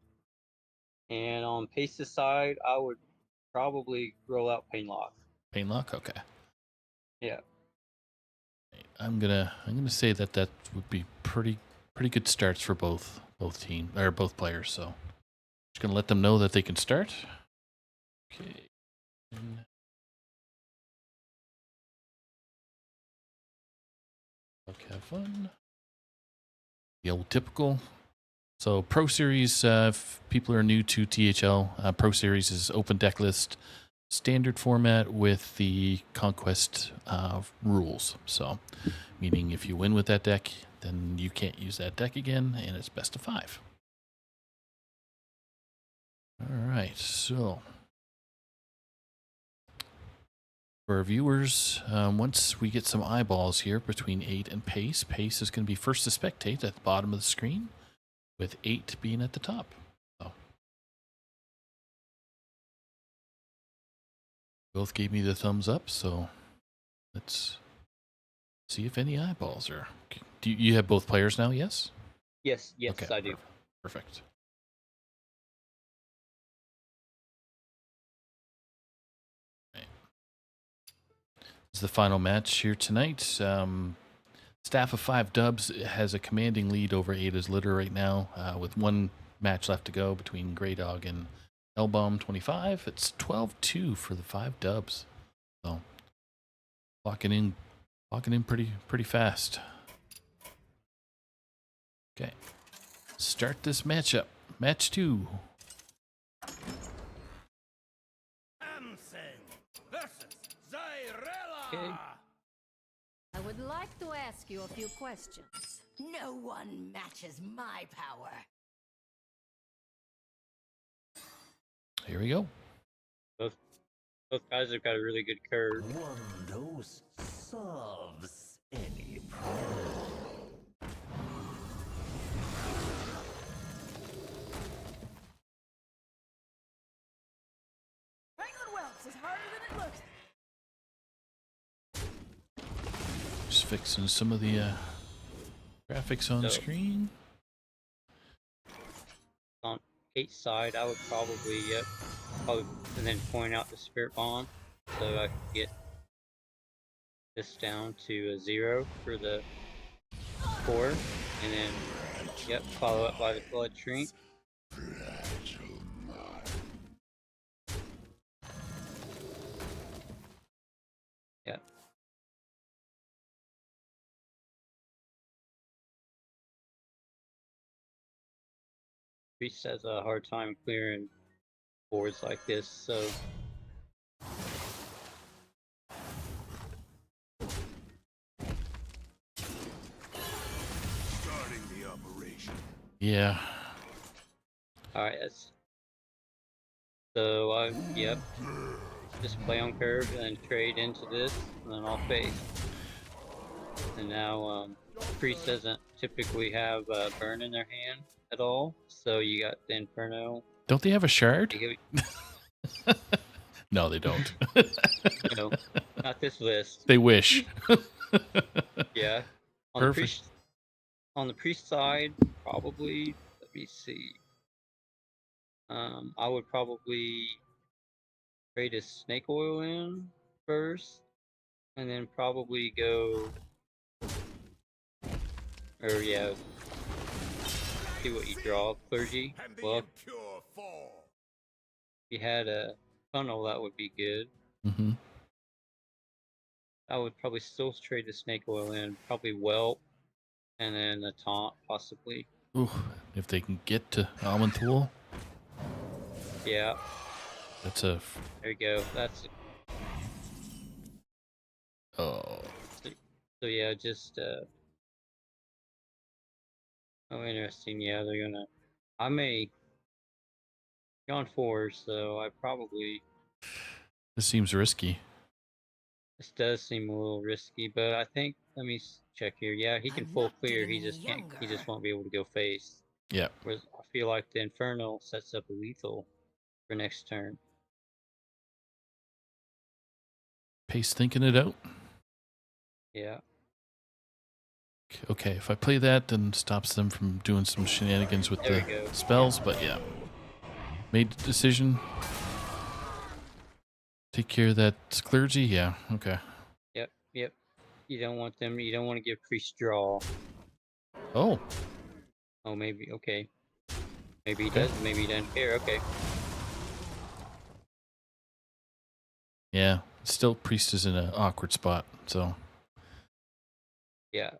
And on Pace's side, I would probably roll out Painlock. Painlock, okay. Yeah. I'm gonna say that would be pretty good starts for both team or both players. So just gonna let them know that they can start. Okay. Have fun. The old typical. So Pro Series, if people are new to THL, Pro Series is open deck list, standard format with the Conquest rules. So meaning if you win with that deck, then you can't use that deck again, and it's best of 5. All right, so for our viewers, once we get some eyeballs here between 8 and Pace, Pace is going to be first to spectate at the bottom of the screen, with 8 being at the top. So both gave me the thumbs up, so let's See if any eyeballs are. Do you have both players now? Yes. Yes, Okay. I do. Perfect. Right. This is the final match here tonight. Staff of 5 Dubs has a commanding lead over Ada's Litter right now, with one match left to go between Grey Dog and Elbomb 25. It's 12-2 for the 5 Dubs. So locking in pretty fast. Okay. Start this matchup. Match 2. Hansen versus Zyrella. Okay. I would like to ask you a few questions. No one matches my power. Here we go. Both guys have got a really good curve. One dose solves any problem. Penguin whelps is harder than it looks. Just fixing some of the graphics on So- screen. On Kate's side, I would probably, and then point out the Spirit Bomb so I could get this down to a 0 for the core, and then, follow up by the Blood Shrink. Yeah. Priest has a hard time clearing boards like this, so Starting the operation. Yeah. alright, that's so just play on curve and then trade into this, and then I'll face. And now Priest doesn't typically have burn in their hand at all, so you got the Inferno. Don't they have a shard? You No, they don't. know, not this list. They wish. Yeah. Perfect. On the priest side, probably. Let me see. I would probably trade a snake oil in first, and then probably go. Or see what you draw. Clergy. And be Well, in pure form. if you had a funnel, that would be good. Mm-hmm. I would probably still trade the snake oil in. Probably whelp, and then the taunt possibly. Ooh, if they can get to Amanthul, Yeah. that's a. There you go. That's Oh, so yeah. Just oh, interesting. Yeah, they're gonna. I may be on 4, so I probably. this seems risky. This does seem a little risky, but I think. Let me check here. Yeah, he can I'm full not clear. He getting just can't. He younger. just won't be able to go face. Yeah. Whereas I feel like the Infernal sets up a lethal for next turn. Pace thinking it out. Yeah. Okay, if I play that, then stops them from doing some shenanigans with There we the go. spells. But yeah, made the decision. Take care of that clergy. Yeah. Okay. Yep. You don't want them. You don't want to give priest draw. Oh, Oh, maybe. Okay. Maybe he Okay. does. Maybe he doesn't care. Okay. yeah. Still, priest is in an awkward spot. So Yeah.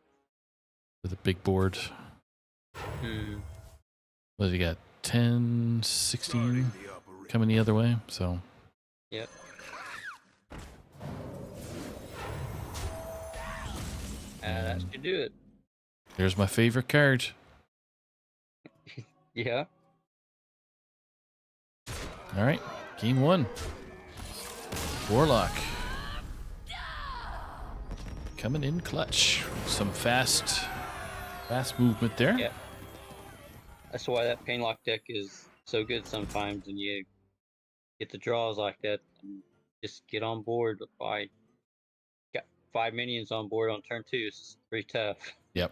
with a big board, Hmm. what do you got? 10, 16 Starting the operation. coming the other way. So Yep. That should do it. there's my favorite card. Yeah. All right, game 1. Warlock coming in clutch. Some fast movement there. Yeah. That's why that Painlock deck is so good sometimes, and you get the draws like that, and just get on board by 5 minions on board on turn 2 is pretty tough. Yep.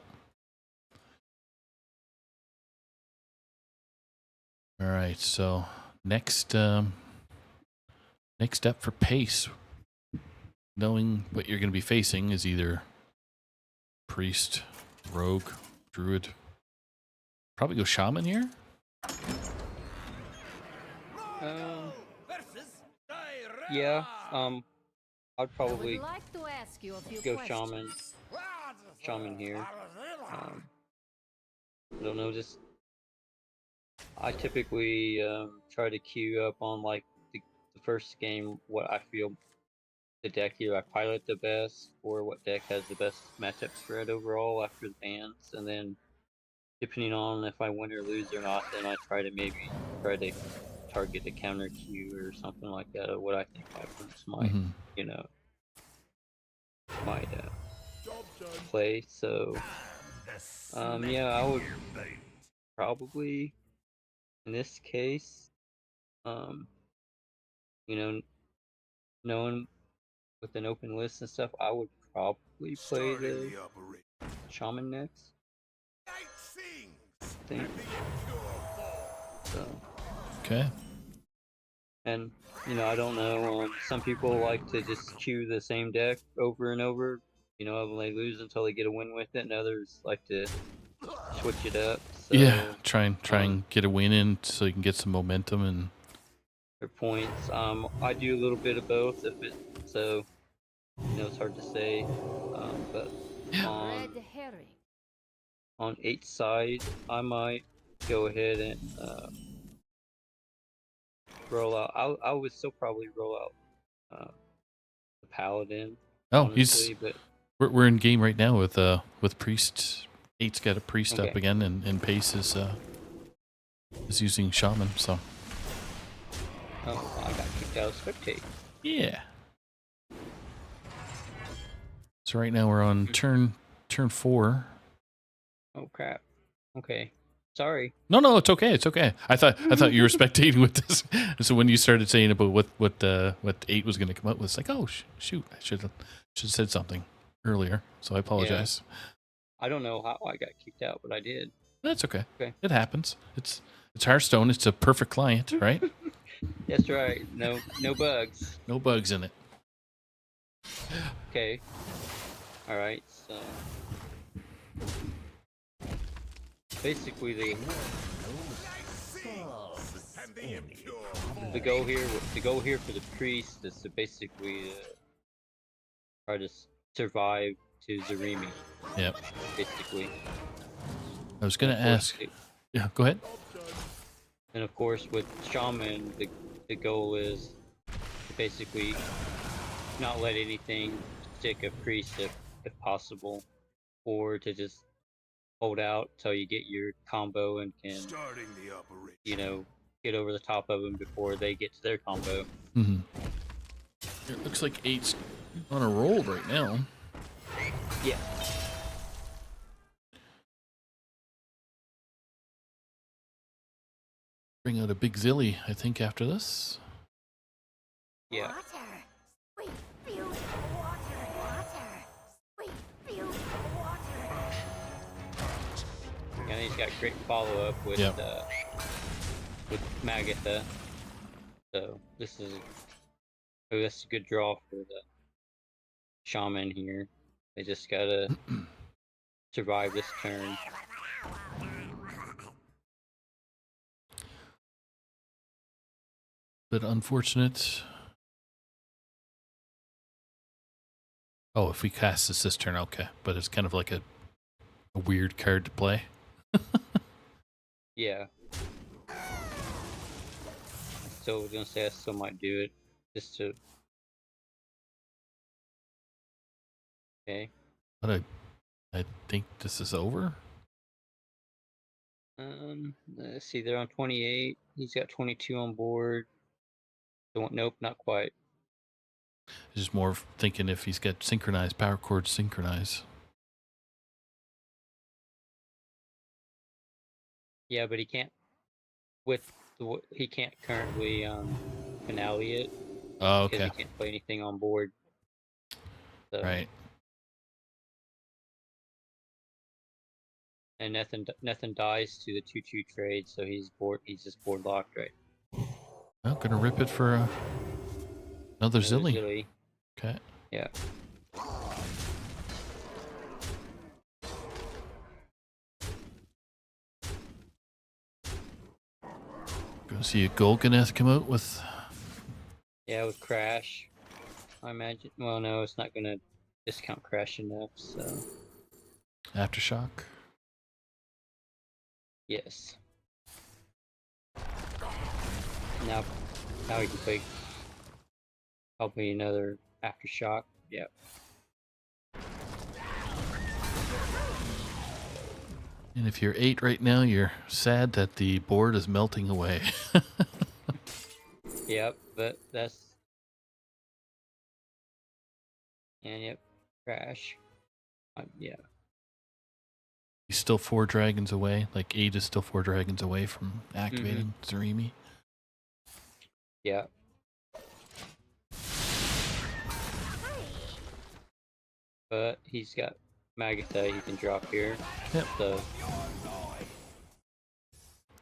All right. So next step for pace, knowing what you're going to be facing is either priest, rogue, druid. Probably go shaman here. Yeah. I'd I probably would like to ask you a few go questions. shaman here. I don't know, just I typically try to queue up on like the first game what I feel the deck here I pilot the best, or what deck has the best matchup spread overall after the bans, and then depending on if I win or lose or not, then I try to target a counter queue or something like that, or what I think my opponents might, Mm-hmm. you know, might play. So, yeah, I would probably, in this case, you know, knowing with an open list and stuff, I would probably play the shaman next. I think. So. Okay. And I don't know. Some people like to just queue the same deck over and over. And they lose until they get a win with it, and others like to switch it up. So Yeah. Try and get a win in so you can get some momentum and. their points. I do a little bit of both. So it's hard to say. But Red herring. on 8 side, I might go ahead and roll out. I would still probably roll out the paladin. Oh, honestly, but we're in game right now with priest. 8's got a priest up Okay. again, and pace is using shaman. So oh, I got kicked out of spectate. yeah. So right now we're on turn 4. Oh crap. Okay. Sorry. No, it's okay. It's okay. I thought you were spectating with this. So when you started saying about what 8 was going to come up with, it's like, oh shoot, I should have said something earlier. So I apologize. I don't know how I got kicked out, but I did. That's okay. Okay. It happens. It's Hearthstone. It's a perfect client, right? That's right. No bugs. No bugs in it. Okay. All right. So basically, the goal here for the priest is to basically try to survive to Zarimi. Yep. Basically. I was going to ask. Yeah, go ahead. And of course, with shaman, the goal is to basically not let anything stick a priest if possible, or to just hold out till you get your combo and can get over the top of them before they get to their combo. Mm-hmm. It looks like 8's on a roll right now. Yeah. Bring out a big Zilly, I think, after this. Yeah. Water. Sweet, beautiful water. Water. Sweet, beautiful water. And he's got great follow up with Yep. with Magatha. So that's a good draw for the shaman here. They just gotta survive this turn. But unfortunate. Oh, if we cast the cistern, okay. But it's kind of like a weird card to play. Yeah. Still gonna say I still might do it just to. Okay. But I think this is over. Let's see. They're on 28. He's got 22 on board. Nope, not quite. Just more thinking if he's got synchronized power chords, synchronize. Yeah, but he can't. He can't currently finale it Oh, because okay. he can't play anything on board. So, Right. And nothing dies to the 2/2 trade, so he's board. He's just board locked, right? I'm gonna rip it for another Zilly. Zilly. Okay. Yeah. Gonna see a Golganeth come out with. Yeah, with Crash. I imagine. Well, no, it's not gonna discount Crash enough. So Aftershock. yes. Now we can play probably another Aftershock. Yep. And if you're 8 right now, you're sad that the board is melting away. Yep, but that's. And yep, Crash. Yeah. He's still 4 dragons away. Like 8 is still 4 dragons away from activating Zarimi. Yeah. But he's got Magatha he can drop here. Yep. So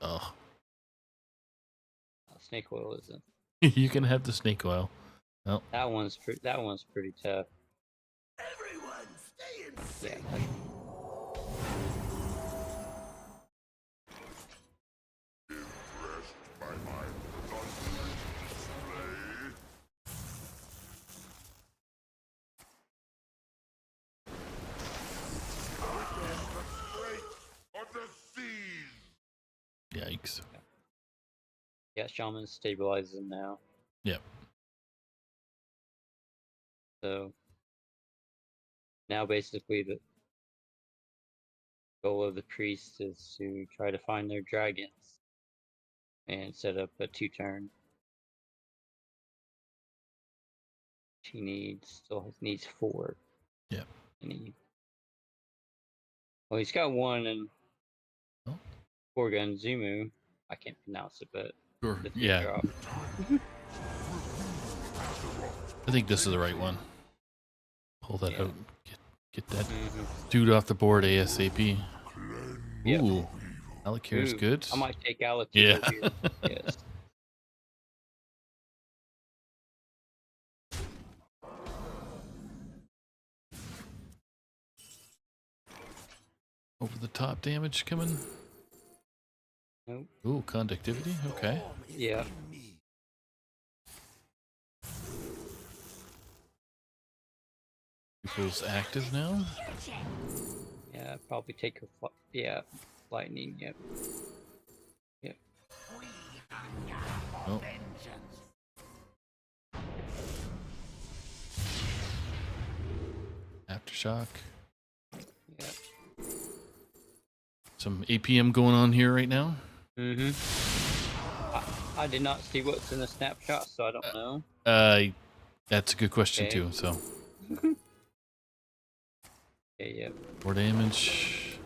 Oh. Snake Oil isn't. You can have the snake oil. Well, That one's pretty tough. Everyone, stay in Yeah. sync. Impressed by my thundering display? Within the straits of the seas. yikes. Yeah, Shaman stabilizes him now. Yep. So now basically the goal of the priest is to try to find their dragons and set up a 2-turn. He still needs 4. Yep. Well, he's got 1 and Oh. 4 gun Zumu. I can't pronounce it, but Sure. the 3 Yeah. drop. I think this is the right one. Pull that Yeah. out. Get that Mhm. dude off the board ASAP. Yep. Ooh. Alakir's Ooh, good. I might take Alakir Yeah. here. Yes. Over the top damage coming. Nope. Ooh, conductivity. Okay. Yeah. People's active now. Yeah, probably take her. Yeah, lightning. Yep. Yep. Oh. Aftershock. Yep. Some APM going on here right now. I did not see what's in the snapshot, so I don't know. That's a good question Okay. too. So Okay. Yep. 4 damage.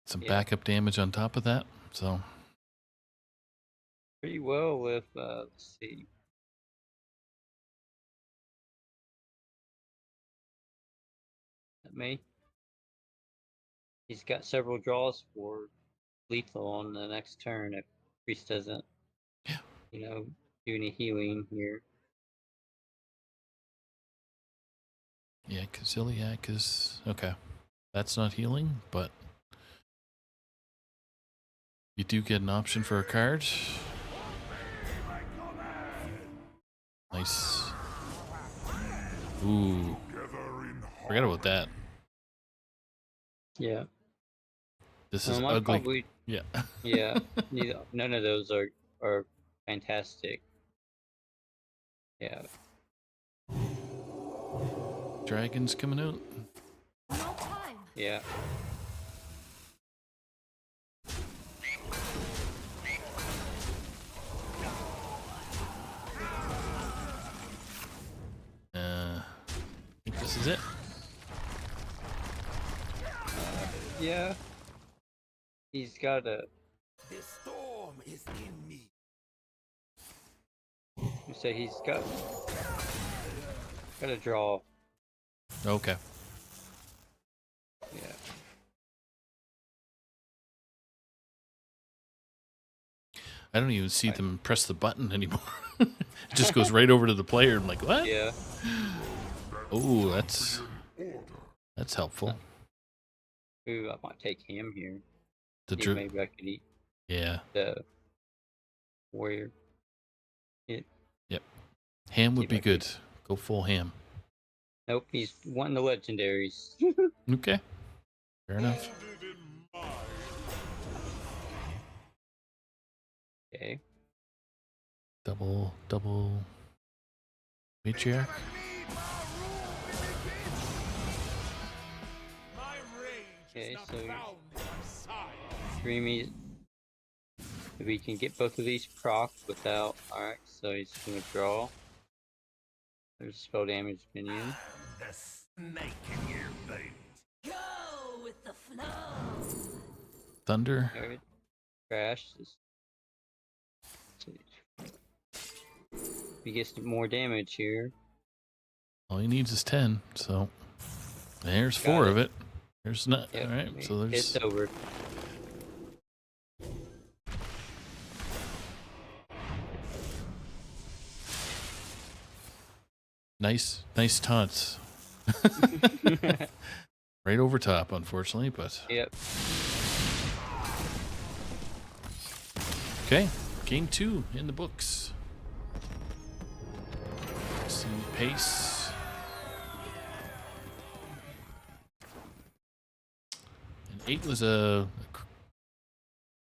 Some Yeah. backup damage on top of that. So Pretty well with. Let's see. Me. He's got several draws for lethal on the next turn if priest doesn't. Yeah. Do any healing here. yeah, Koziliak is okay. That's not healing, but you do get an option for a card. Nice. Ooh, forget about that. Yeah. This is I ugly. Probably, Yeah. yeah. None of those are fantastic. Yeah. Dragons coming out. No time. Yeah. I think this is it. Yeah. He's got a. The storm is in me. You say he's got. Got to draw Okay. Yeah. I don't even see them press the button anymore. It just goes right over to the player. I'm like, what? Yeah. Oh, that's helpful. Ooh, I might take him here. The See if maybe I could eat Yeah. the warrior. Yep. Ham would if be I could- good. Go full ham. Nope, he's wanting the legendaries. Okay. Fair enough. Okay. Double matriarch. My rage Okay, is not so bound by size. Dreamy. If we can get both of these procs without. Alright, so he's gonna draw. There's a spell damage minion. The snake in your veins. Go with the flow. Thunder. Alright. Crash. He gets more damage here. All he needs is 10. So there's Got 4 it. of it. There's not. Yep, All right. So there's. it's over. Nice taunts. Right over top, unfortunately, but Yep. okay. Game 2 in the books. Let's see pace. And 8 was I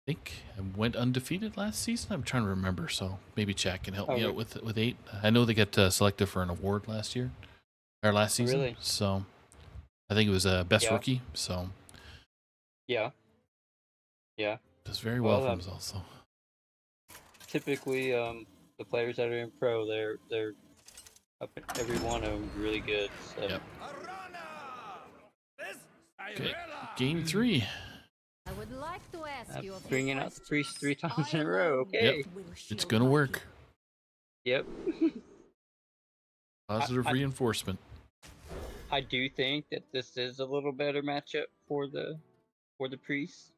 think I went undefeated last season. I'm trying to remember, so maybe Jack can help me out with 8. I know they got selected for an award last year or last season. Really? So I think it was best Yeah. rookie. So Yeah. Yeah. does very well for Well, himself. So typically, the players that are in pro, they're up every one of them really good. So. Yep. This Okay, game 3. I would like to ask you a few Bringing out the questions. priest 3 times in a row. Okay. It's gonna work. Yep. Positive I- reinforcement. I do think that this is a little better matchup for the priest.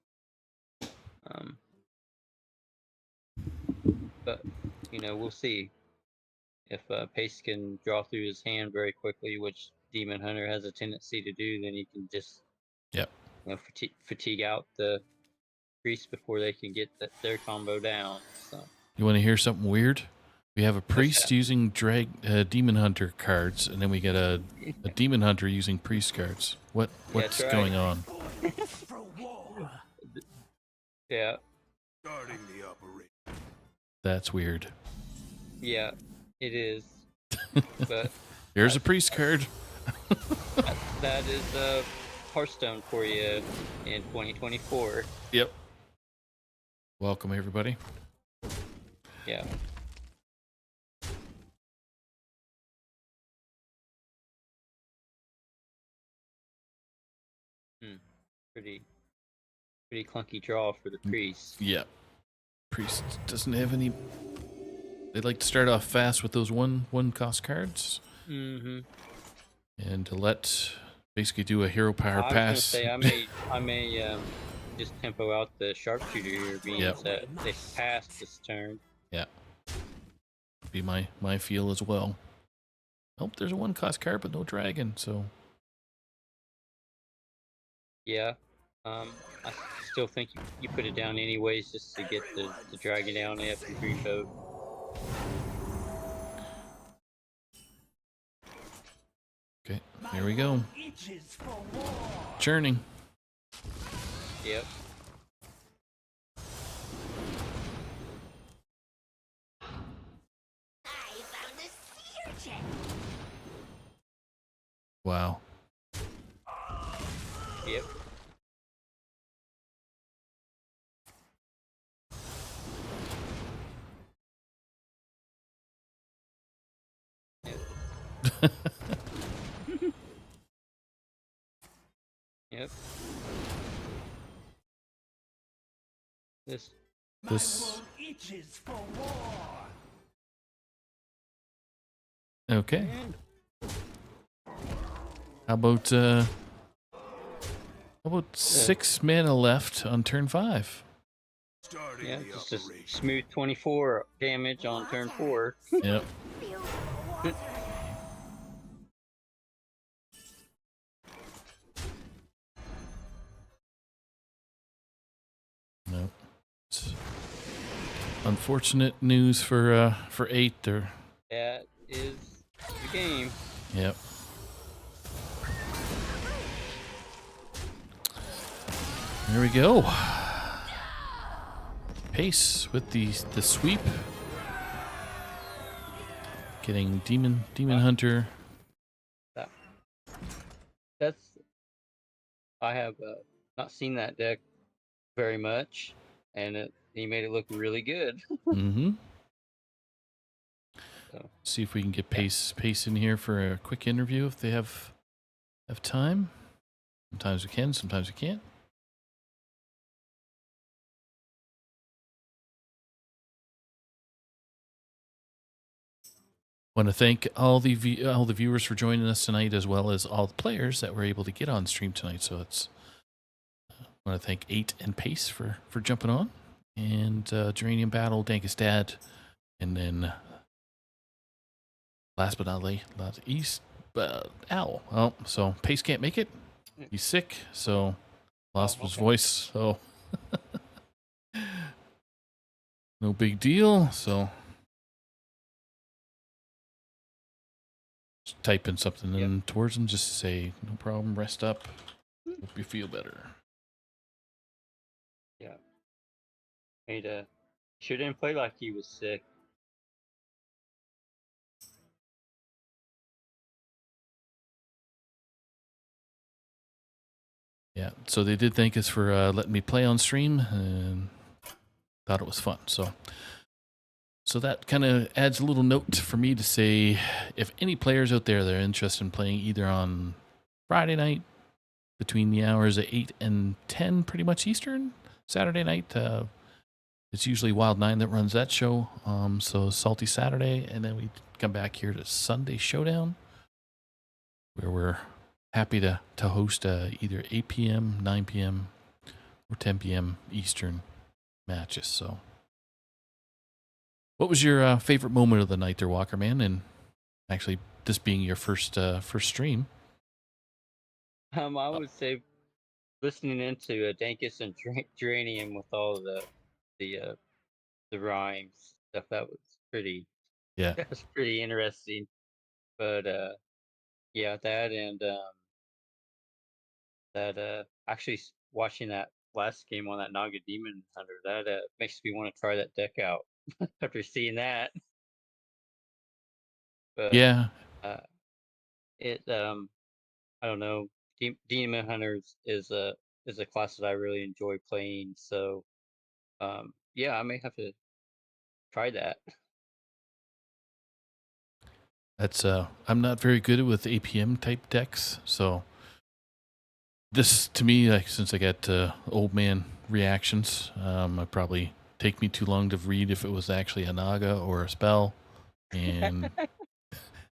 But we'll see if Pace can draw through his hand very quickly, which Demon Hunter has a tendency to do. Then he can just Yep. fatigue out the priest before they can get their combo down. So You want to hear something weird? We have a priest that? using demon hunter cards, and then we get a demon hunter using priest cards. What's That's right. going on? for war. yeah, Starting the operation. That's weird. yeah, it is. But Here's a priest card. that is Hearthstone for you in 2024. Yep. Welcome everybody. Yeah. Pretty clunky draw for the priest. Yep. Priest doesn't have any. They like to start off fast with those one cost cards, Mm-hmm. and to let basically do a hero power I was pass. gonna say I may just tempo out the sharpshooter here, being Yep. that they passed this turn. Yeah. Be my feel as well. Oh, there's a 1 cost card, but no dragon, so Yeah. I still think you put it down anyways just to get the dragon down after green vote. okay. Here we go. Itches for war. Churning. Yep. I found a sea urchin. Wow. Yep. Yep. This This. Itches for war. Okay. How about 6 mana left on turn 5? Starting Yeah, the just a operation. smooth 24 damage on turn 4. Yep. Feel the water. Nope. It's unfortunate news for 8 there. That is the game. Yep. There we go. Pace with the sweep. Getting Demon Hunter. That, that's I have not seen that deck very much, and he made it look really good. Mm-hmm. So, See if we can get Pace in here for a quick interview if they have time. Sometimes we can, sometimes we can't. Want to thank all the viewers for joining us tonight, as well as all the players that were able to get on stream tonight. So it's want to thank 8 and Pace for jumping on, and Geranium Battle, Dankest Dad, and then last but not least, Owl. Oh, so Pace can't make it. He's sick, so lost his voice. So no big deal. So just type in something in towards him, just to say no problem. Rest up. Hope you feel better. yeah. He shouldn't play like he was sick. Yeah, so they did thank us for letting me play on stream, and thought it was fun. So that kind of adds a little note for me to say, if any players out there that are interested in playing either on Friday night between the hours of 8 and 10, pretty much Eastern, Saturday night, it's usually Wild 9 that runs that show. So Salty Saturday, and then we come back here to Sunday Showdown, where we're happy to host either 8 p.m., 9 p.m., or 10 p.m. Eastern matches. So what was your favorite moment of the night there, Walker Man? And actually, this being your first stream. I would say listening into Dankus and Geranium with all the rhymes stuff, that was pretty Yeah. that was pretty interesting. But yeah, that and actually watching that last game on that Naga Demon Hunter, that makes me want to try that deck out after seeing that. But Yeah. uh, it I don't know, Demon Hunters is a class that I really enjoy playing. So yeah, I may have to try that. That's I'm not very good with APM type decks, so this to me, like, since I got old man reactions, it probably take me too long to read if it was actually a Naga or a spell, and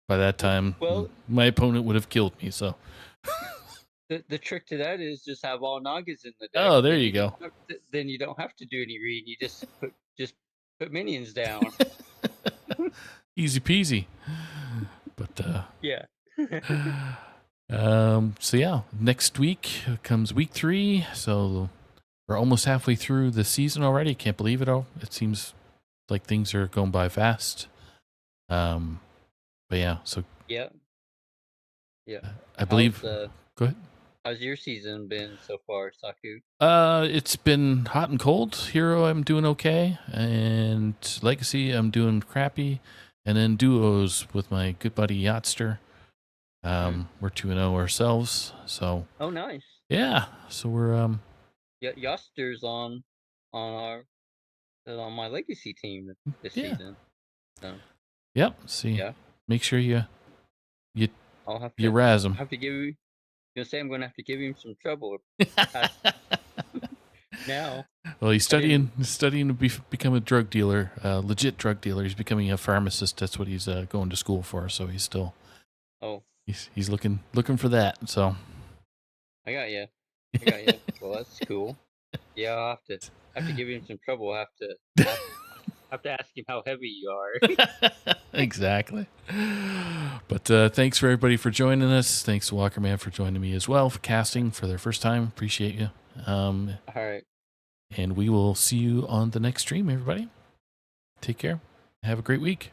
by that time, Well, my opponent would have killed me. So the trick to that is just have all Nagas in the deck. oh, there Then you you don't go. then you don't have to do any reading. You just put minions down. Easy peasy. But Yeah. so yeah, next week comes week 3. So we're almost halfway through the season already. Can't believe it all. It seems like things are going by fast. But yeah, so Yeah. Yeah. I believe. How's Go ahead. how's your season been so far, Saku? It's been hot and cold. Hero, I'm doing okay, and Legacy, I'm doing crappy, and then duos with my good buddy Yachtster. We're 2-0 ourselves, so Oh, nice. yeah. So we're Yeah, Yoster's on on my legacy team this yeah. season. So Yep. See, yeah, make sure you I'll have you to razz I'll him. have to give you. I'm gonna have to give him some trouble now. Well, he's I didn't. studying to become a drug dealer, legit drug dealer. He's becoming a pharmacist. That's what he's going to school for. So he's still Oh, He's looking for that. So I got you. I got you. Well, that's cool. Yeah, I'll have to give him some trouble. Have to ask him how heavy you are. exactly. But thanks for everybody for joining us. Thanks to Walker Man for joining me as well for casting for their first time. Appreciate you. All right. And we will see you on the next stream, everybody. Take care. Have a great week.